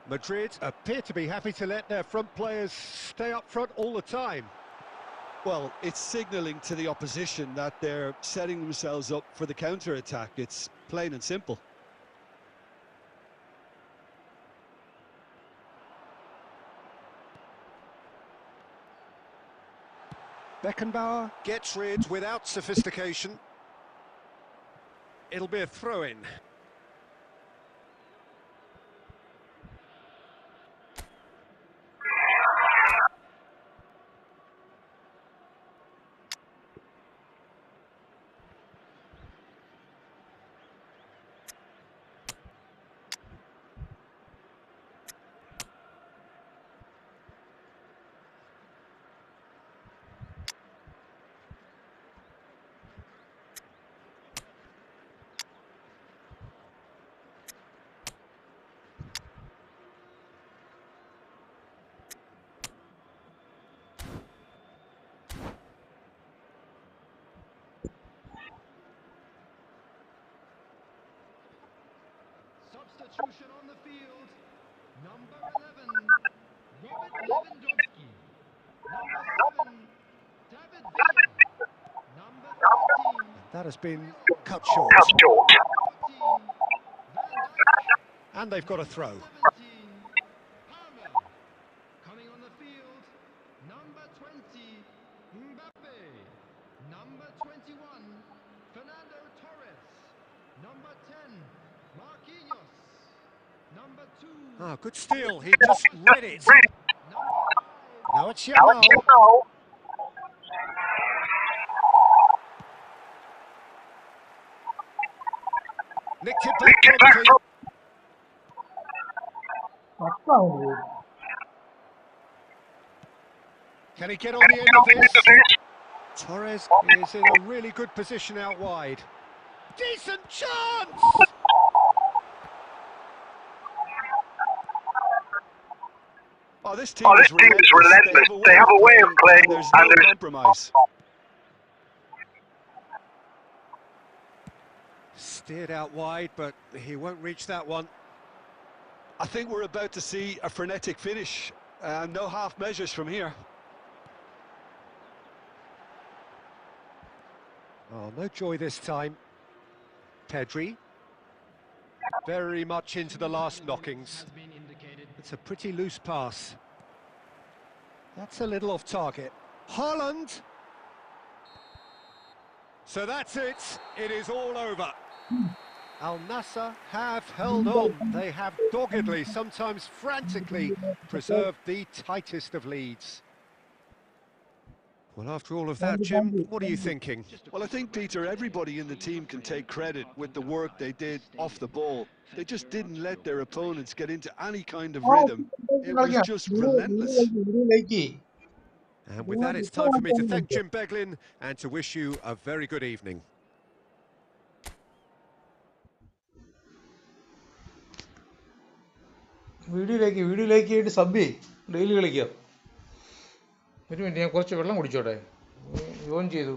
Madrid appear to be happy to let their front players stay up front all the time. Well, it's signalling to the opposition that they're setting themselves up for the counter-attack. It's plain and simple. Beckenbauer gets rid without sophistication. It'll be a throw-in. Substitution on the field. Number 11, Robert Lewandowski. Number 7, David Villa. Number 13. That has been cut short. 14, Van Dijk. And they've got a throw. 17, Palmer. Coming on the field, number 20, Mbappe. Number 21, Fernando Torres. Number 10, Marquinhos. Number 2. Ah, good steal. He just read it. Number 5. Now it's Yamal. Nicked it back quickly. Can he get on the end of this? Torres is in a really good position out wide. Decent chance! Oh, this team is relentless. They have a way of playing, and there's no compromise. Steered out wide, but he won't reach that one. I think we're about to see a frenetic finish. No half measures from here. Oh, no joy this time. Pedri. Very much into the last knockings. It's a pretty loose pass. That's a little off target. Haaland. So that's it. It is all over. Al Nassr have held on. They have doggedly, sometimes frantically, preserved the tightest of leads. Well, after all of that, Jim, what are you thinking? Well, I think, Peter, everybody in the team can take credit with the work they did off the ball. They just didn't let their opponents get into any kind of rhythm. It was just relentless. And with that, it's time for me to thank Jim Beglin and to wish you a very good evening. വീഡിയോയിലേക്ക് sub daily കളിക്കാം. ഒരു minute, ഞാൻ കുറച്ച് വെള്ളം കുടിച്ചോട്ടെ. On ചെയ്തു.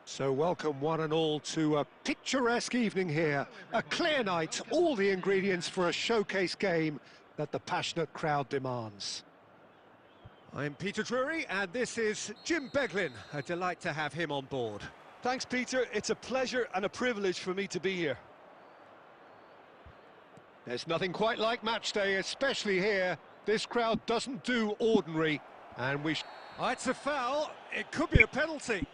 So welcome one and all to a picturesque evening here. A clear night, all the ingredients for a showcase game that the passionate crowd demands. I'm Peter Drury and this is Jim Beglin. A delight to have him on board. Thanks, Peter. It's a pleasure and a privilege for me to be here. There's nothing quite like match day, especially here. This crowd doesn't do ordinary, and we... Oh, it's a foul. It could be a penalty.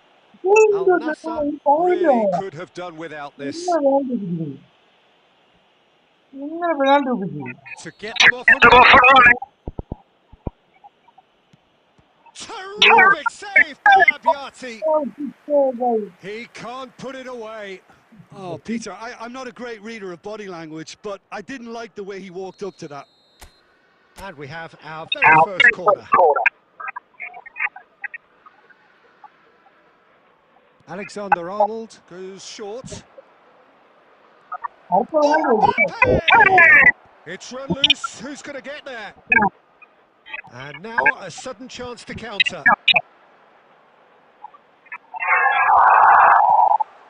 Al Nassr really could have done without this. To get them off and running. Terrific save by Abiati. He can't put it away. Oh, Peter, I'm not a great reader of body language, but I didn't like the way he walked up to that. And we have our very first corner. Alexander-Arnold goes short. Oh, it's run loose. Who's going to get there? And now a sudden chance to counter.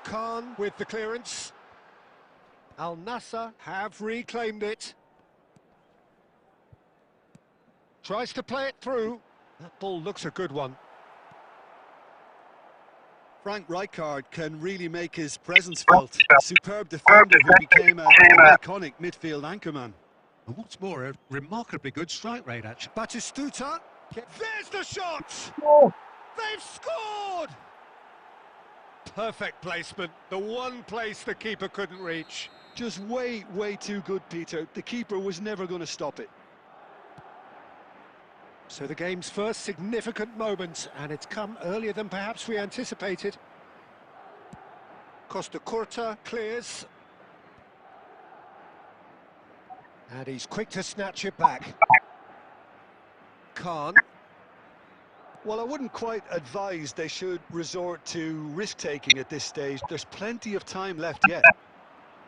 Khan with the clearance. Al Nassr have reclaimed it. Tries to play it through. That ball looks a good one. Frank Rijkaard can really make his presence felt. A superb defender who became an iconic midfield anchorman. And what's more, a remarkably good strike rate, actually. Batistuta. There's the shot! They've scored! Perfect placement. The one place the keeper couldn't reach. Just way too good, Peter. The keeper was never going to stop it. So the game's first significant moment, and it's come earlier than perhaps we anticipated. Costa Curta clears. And he's quick to snatch it back. Khan. Well, I wouldn't quite advise they should resort to risk-taking at this stage. There's plenty of time left yet.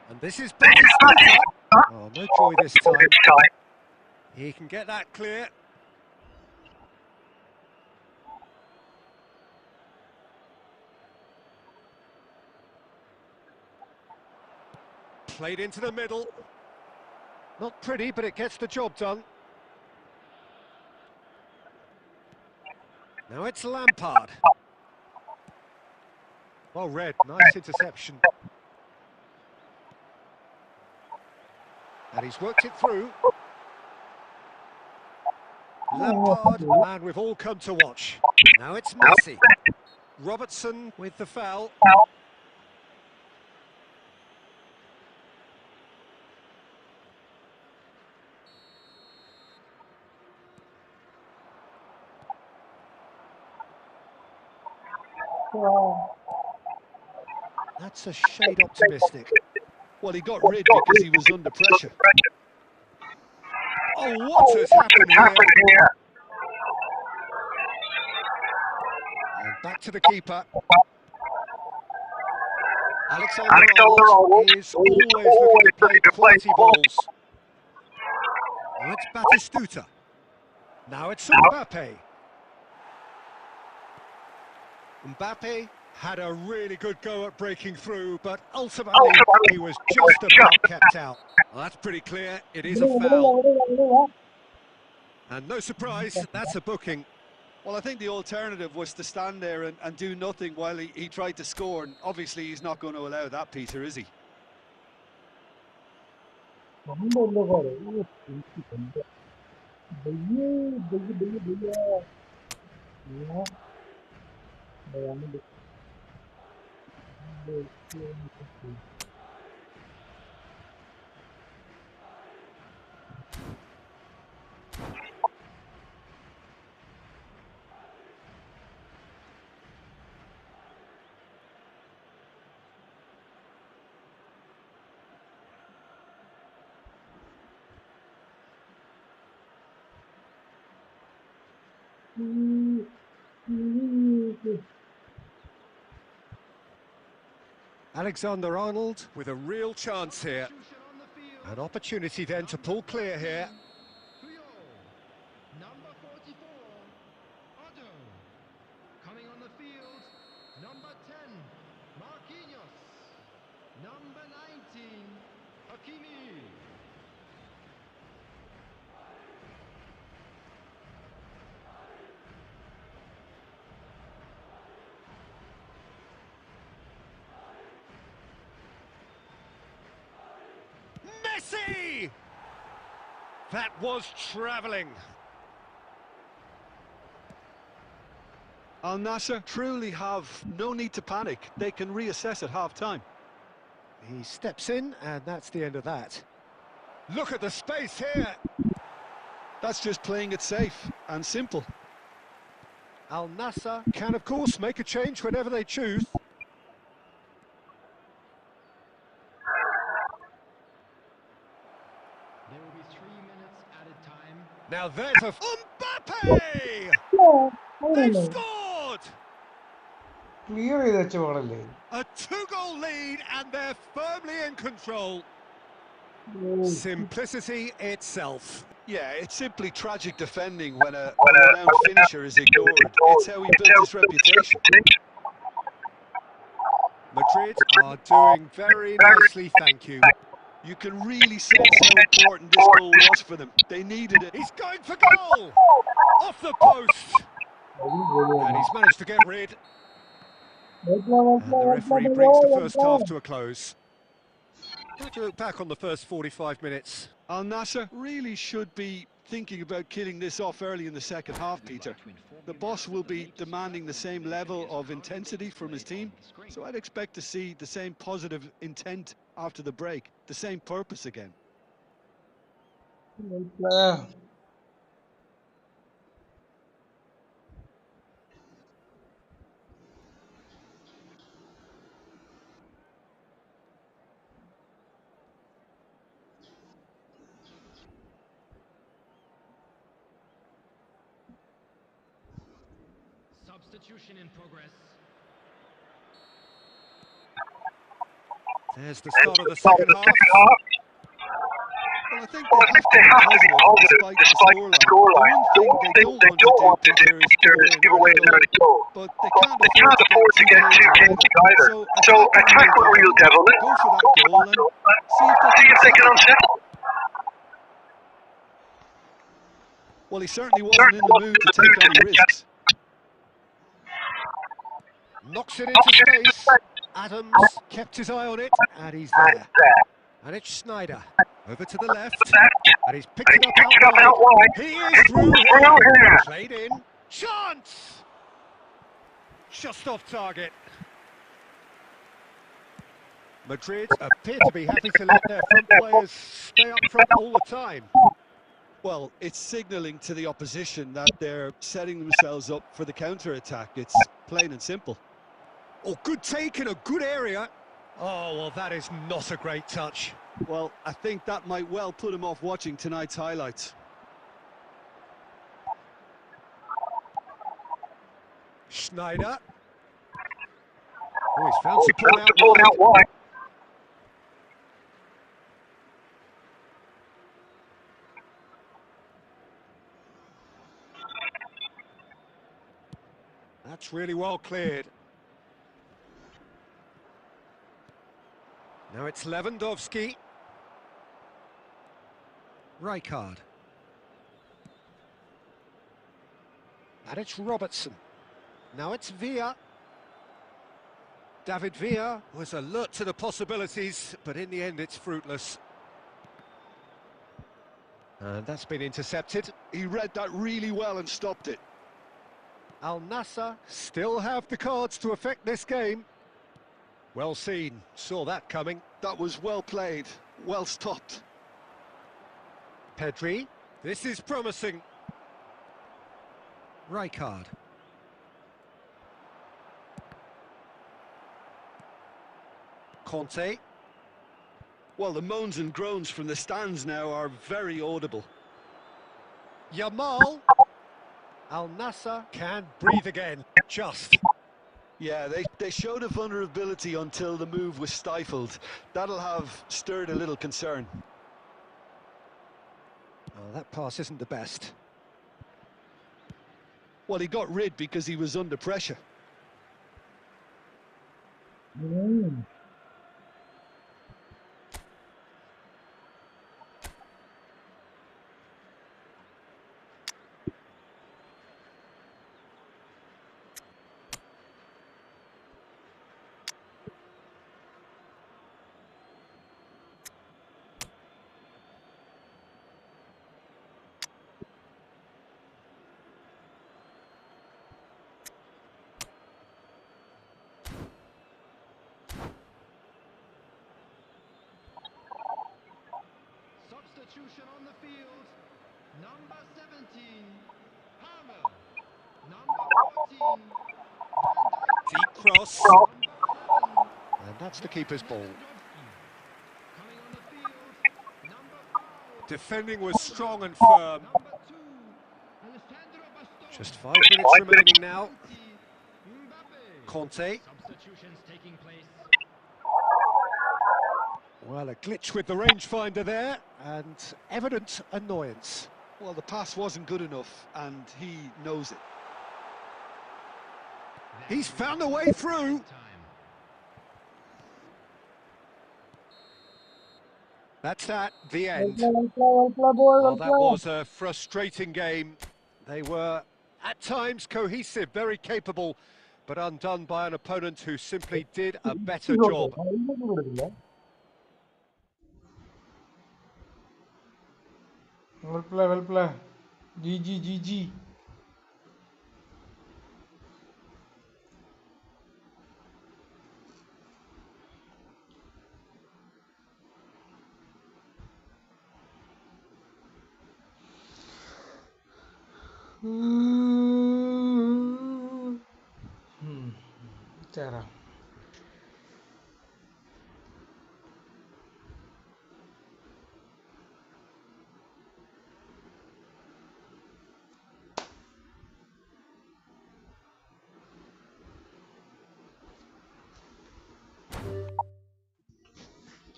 And this is Batistuta. Oh, no joy this time. He can get that clear. Played into the middle. Not pretty, but it gets the job done. Now it's Lampard. Well read, nice interception. And he's worked it through. Lampard, the man we've all come to watch. Now it's Messi. Robertson with the foul. That's a shade optimistic. Well, he got rid because he was under pressure. Oh, what has happened here? And back to the keeper. Alexander-Arnold is always looking to play quality balls. Now it's Batistuta. Now it's Mbappe. Mbappe had a really good go at breaking through, but ultimately he was just about kept out. Well, that's pretty clear, it is a foul. And no surprise, that's a booking. Well, I think the alternative was to stand there and do nothing while he tried to score, and obviously he's not going to allow that, Peter, is he? Alexander-Arnold with a real chance here. An opportunity then to pull clear here. Number 44, Otto. Coming on the field, number 10, Marquinhos. Number 19, Hakimi. Messi! That was travelling. Al Nassr truly have no need to panic. They can reassess at half-time. He steps in, and that's the end of that. Look at the space here. That's just playing it safe and simple. Al Nassr can, of course, make a change whenever they choose. There will be 3 minutes added time. Now there's a... Mbappe! They've scored! Clear ചെയ്ത് വെച്ച ബോളല്ലേ? A 2-goal lead, and they're firmly in control. Simplicity itself. Yeah, it's simply tragic defending when a renowned finisher is ignored. It's how he built his reputation. Madrid are doing very nicely, thank you. You can really sense how important this goal was for them. They needed it. He's going for goal! Off the post! And he's managed to get rid. And the referee brings the first half to a close. How do you look back on the first 45 minutes? Al Nassr really should be thinking about killing this off early in the second half, Peter. The boss will be demanding the same level of intensity from his team, so I'd expect to see the same positive intent after the break, the same purpose again. Substitution in progress. There's the start of the second half. Well, I think they have to be positive despite the scoreline. The one thing they don't want to do, Peter, is give away an early goal. But they can't afford to get too cagey either. So attack with real devilment, go for that goal and see if they can unsettle. Well, he certainly wasn't in the mood to take any risks. Knocks it into space. Adams kept his eye on it, and he's there. And it's Snyder. Over to the left. And he's picked it up out wide. He is through here. Played in. Chance! Just off target. Madrid appear to be happy to let their front players stay up front all the time. Well, it's signalling to the opposition that they're setting themselves up for the counter-attack. It's plain and simple. Oh, good take in a good area. Oh, well, that is not a great touch. Well, I think that might well put him off watching tonight's highlights. Schneider. Oh, he's found support out wide. That's really well cleared. Now it's Lewandowski. Rijkaard. And it's Robertson. Now it's Villa. David Villa was alert to the possibilities, but in the end it's fruitless. And that's been intercepted. He read that really well and stopped it. Al Nassr still have the cards to affect this game. Well seen, saw that coming. That was well played, well stopped. Pedri, this is promising. Rijkaard. Conte. Well, the moans and groans from the stands now are very audible. Yamal. Al Nassr can breathe again, just. Yeah, they showed a vulnerability until the move was stifled. That'll have stirred a little concern. Oh, that pass isn't the best. Well, he got rid because he was under pressure. Substitution on the field. Number 17, Hammer. Number 14, Deep cross. And that's the keeper's ball. coming on the field. Number 5, Defending was strong and firm. number 2, Alessandro Bastoni. Just 5 minutes remaining now. Mbappe. Conte. Substitutions taking place. Well, a glitch with the rangefinder there, and evident annoyance. Well, the pass wasn't good enough, and he knows it. He's found a way through. That's that, the end. Well, that was a frustrating game. They were, at times, cohesive, very capable, but undone by an opponent who simply did a better job. Well play. GG. Cara.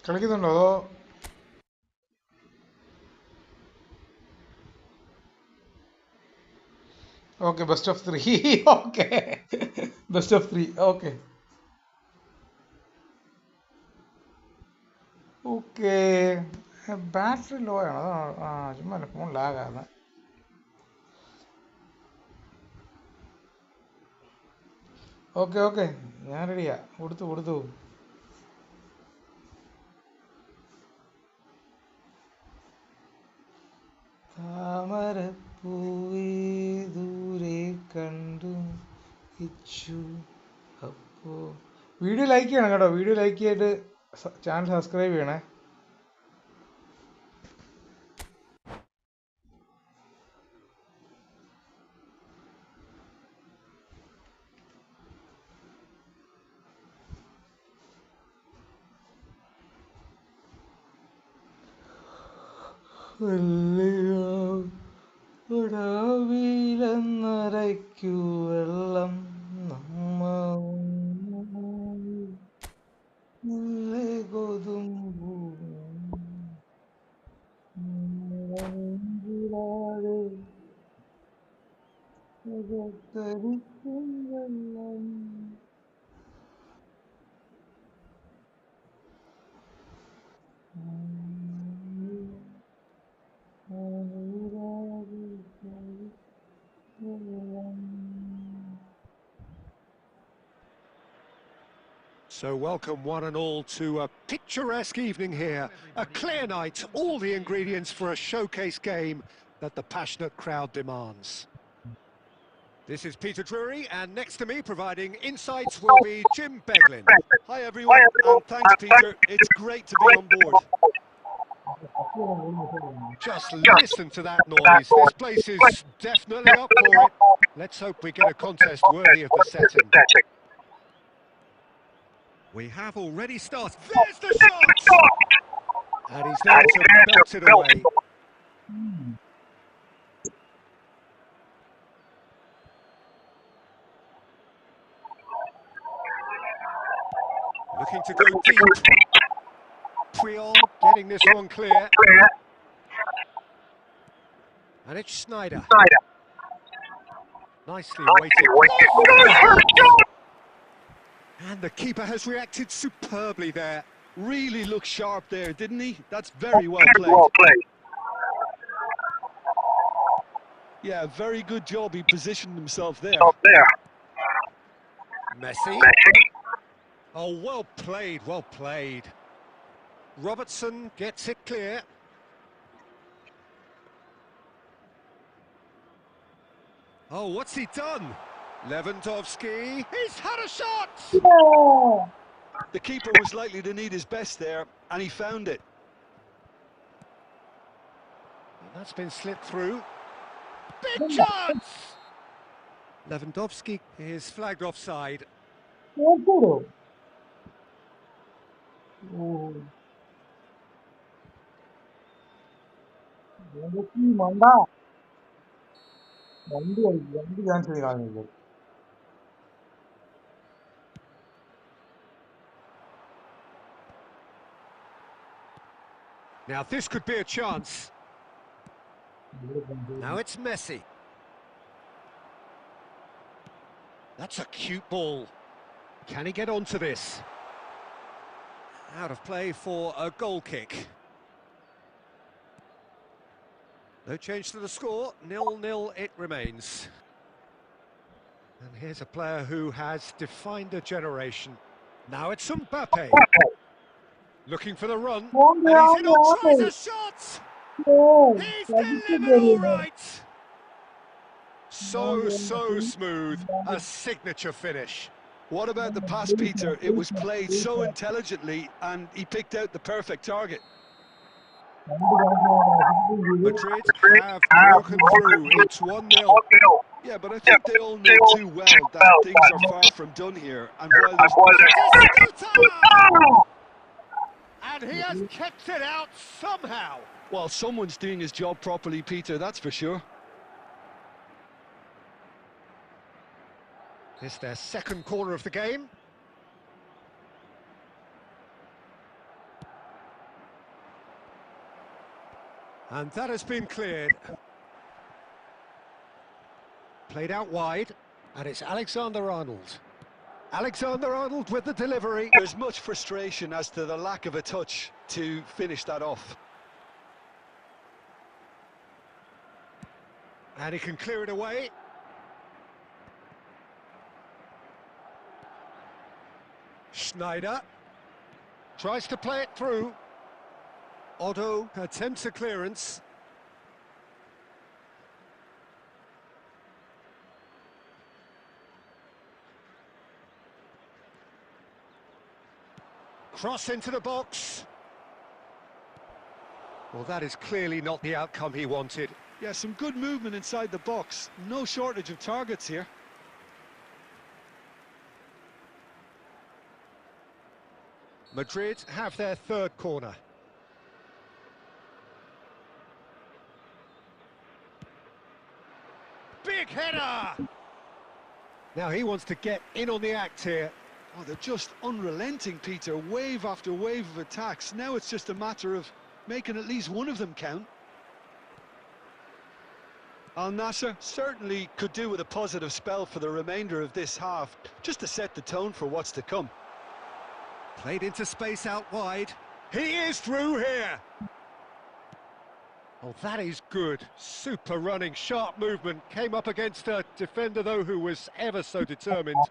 കളിക്കുന്നുണ്ടോ അതോ okay best of 3 okay best of 3 okay okay battery low ആണ് അതാണ് ചുമ്മാ phone ലാഗാണ് okay okay, ഞാൻ റെഡിയാ. കൊടുത്തു കൊടുത്തു. താമരപ്പൂവേ ദൂരെ കണ്ടു ഇച്ചു. അപ്പോൾ വീഡിയോ ലൈക്ക് ചെയ്യണം കേട്ടോ. വീഡിയോ ലൈക്ക് ചെയ്തിട്ട് ചാനൽ സബ്സ്ക്രൈബ് ചെയ്യണേ. വിലന്നരയ്ക്കു വെള്ളം നമ്മ കൊതുമ്പൂ വെള്ളം. So welcome one and all to a picturesque evening here. A clear night, all the ingredients for a showcase game that the passionate crowd demands. This is Peter Drury, and next to me providing insights will be Jim Beglin. Hi everyone, and thanks Peter, it's great to be on board. Just listen to that noise, this place is definitely up for it. Let's hope we get a contest worthy of the setting. We have already started. There's the shot! And he's there to belt it away. Looking to go deep. Priol getting this one clear. And it's Schneider. Nicely weighted. And the keeper has reacted superbly there. Really looked sharp there, didn't he? That's very well played. Yeah, very good job. He positioned himself there. Messi. Oh, well played, well played. Robertson gets it clear. Oh, what's he done? Lewandowski. He's had a shot! The keeper was likely to need his best there, and he found it. And that's been slipped through. Big chance! Lewandowski is flagged offside. Now this could be a chance. Now it's Messi. That's a cute ball. Can he get onto this? Out of play for a goal kick. No change to the score, 0-0 it remains. And here's a player who has defined a generation. Now it's Mbappe. Looking for the run. And he's in on, tries a shot! He's delivered all right! So smooth, a signature finish. What about the pass, Peter? It was played so intelligently, and he picked out the perfect target. Madrid have broken through, it's 1-0. Yeah, but I think they all know too well that things are far from done here, and while there's... And he has kept it out somehow. Well, someone's doing his job properly, Peter, that's for sure. It's their second corner of the game. And that has been cleared. Played out wide, and it's Alexander-Arnold. Alexander-Arnold with the delivery. There's much frustration as to the lack of a touch to finish that off. And he can clear it away. Schneider tries to play it through. Otto attempts a clearance. Cross into the box. Well, that is clearly not the outcome he wanted. Yeah, some good movement inside the box. No shortage of targets here. Madrid have their third corner. Big header! Now he wants to get in on the act here. Oh, they're just unrelenting, Peter. Wave after wave of attacks. Now it's just a matter of making at least one of them count. Al Nassr certainly could do with a positive spell for the remainder of this half, just to set the tone for what's to come. Played into space out wide. He is through here. Oh, that is good. Super running, sharp movement. Came up against a defender, though, who was ever so determined.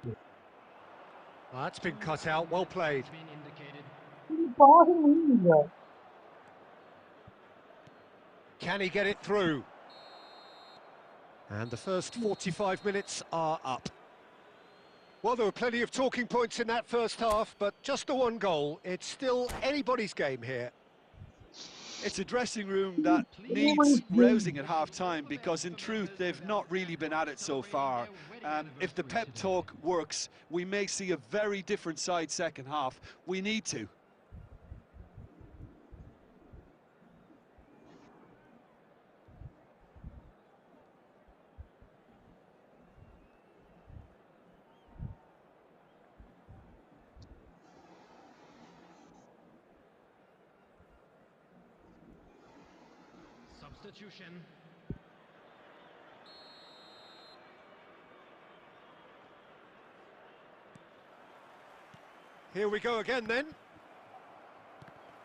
Well, that's been cut out. Well played. Been indicated. Can he get it through? And the first 45 minutes are up. Well, there were plenty of talking points in that first half, but just the one goal. It's still anybody's game here. It's a dressing room that needs rousing at half-time, because in truth they've not really been at it so far. If the pep talk works, we may see a very different side second half. We need to. Substitution. Here we go again then.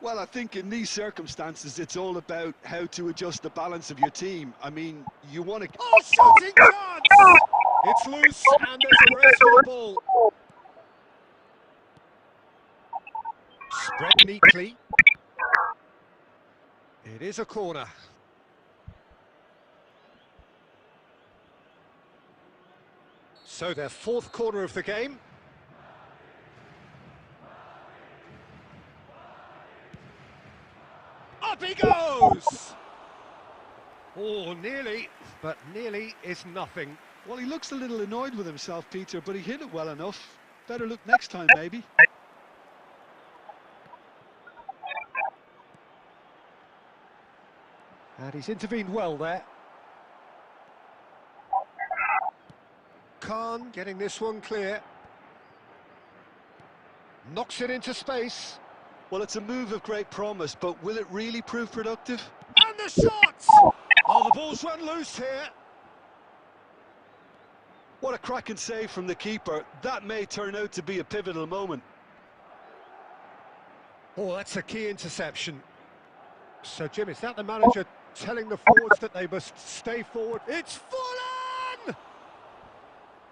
Well, I think in these circumstances it's all about how to adjust the balance of your team. I mean, you want to... Oh, shooting chance! It's loose and there's a race for the ball. Spread neatly. It is a corner. So their fourth corner of the game. Up he goes! Oh, nearly, but nearly is nothing. Well, he looks a little annoyed with himself, Peter, but he hit it well enough. Better look next time, maybe. And he's intervened well there. Khan getting this one clear. Knocks it into space. Well, it's a move of great promise, but will it really prove productive? And the shot! Oh, the ball's run loose here. What a cracking save from the keeper. That may turn out to be a pivotal moment. Oh, that's a key interception. So, Jim, is that the manager telling the forwards that they must stay forward? It's Forlan!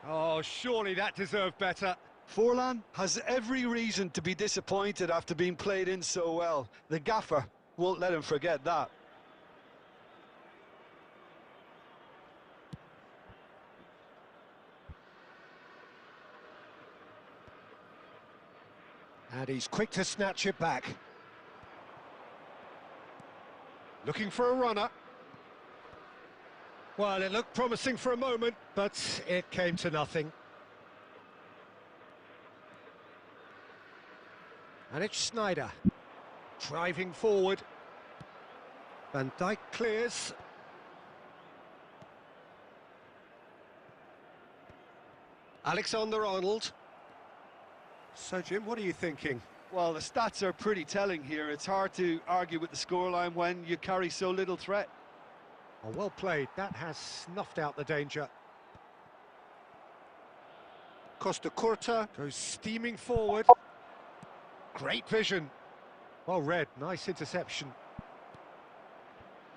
Oh, surely that deserved better. Forlan has every reason to be disappointed after being played in so well. The gaffer won't let him forget that. And he's quick to snatch it back. Looking for a runner. Well, it looked promising for a moment, but it came to nothing. And it's Schneider, driving forward. Van Dijk clears. Alexander-Arnold. So, Jim, what are you thinking? Well, the stats are pretty telling here. It's hard to argue with the scoreline when you carry so little threat. Oh, well played. That has snuffed out the danger. Costa Curta goes steaming forward. Great vision. Well read. Nice interception.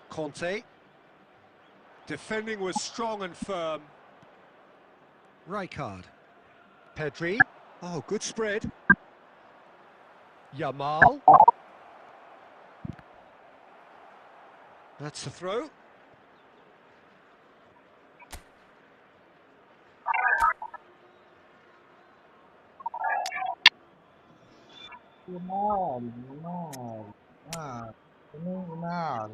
Conte. Defending was strong and firm. Rijkaard. Pedri. Oh, good spread. Yamal. That's the throw. Yamal. Ah, ini Yamal.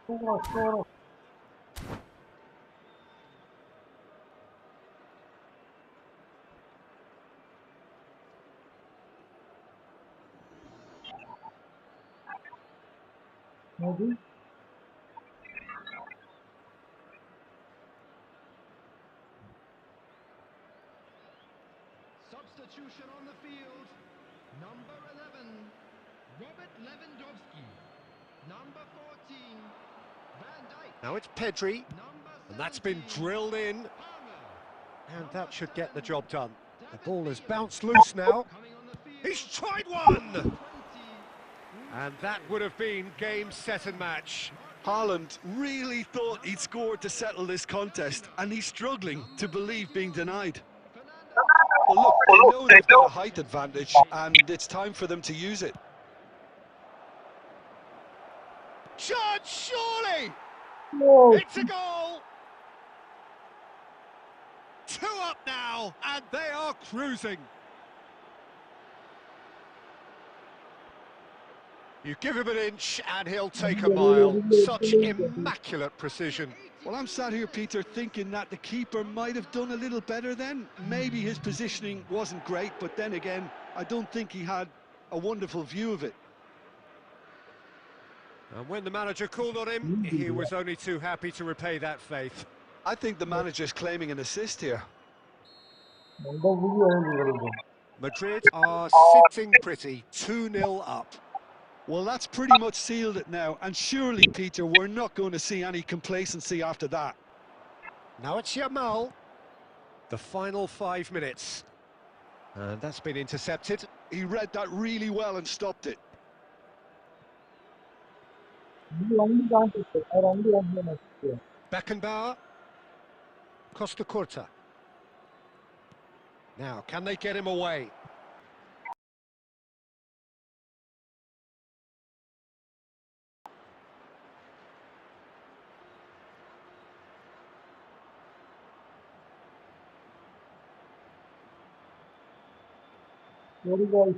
Skor. Maybe. Substitution on the field. Number 11, Robert Lewandowski. Number 14, Van Dijk. Now it's Pedri, Number 17, and that's been drilled in, Palmer. and that should get the 7, job done. The David ball has Villa. bounced loose now. Coming on the field. He's tried one! 20, And that would have been game, set and match. Haaland really thought he'd scored to settle this contest, and he's struggling to believe being denied. Well, look, they know they've got a height advantage, and it's time for them to use it. Shot, surely! Oh, It's a goal! 2 up now, and they are cruising. You give him an inch and he'll take a mile. Such immaculate precision. Well, I'm sat here, Peter, thinking that the keeper might have done a little better then. Maybe his positioning wasn't great, but then again, I don't think he had a wonderful view of it. And when the manager called on him, he was only too happy to repay that faith. I think the manager's claiming an assist here. Madrid are sitting pretty, 2-0 up. Well, that's pretty much sealed it now, and surely, Peter, we're not going to see any complacency after that. Now it's Yamal. The final 5 minutes. And that's been intercepted. He read that really well and stopped it. Beckenbauer. Costa Curta. Now, can they get him away? Very guys.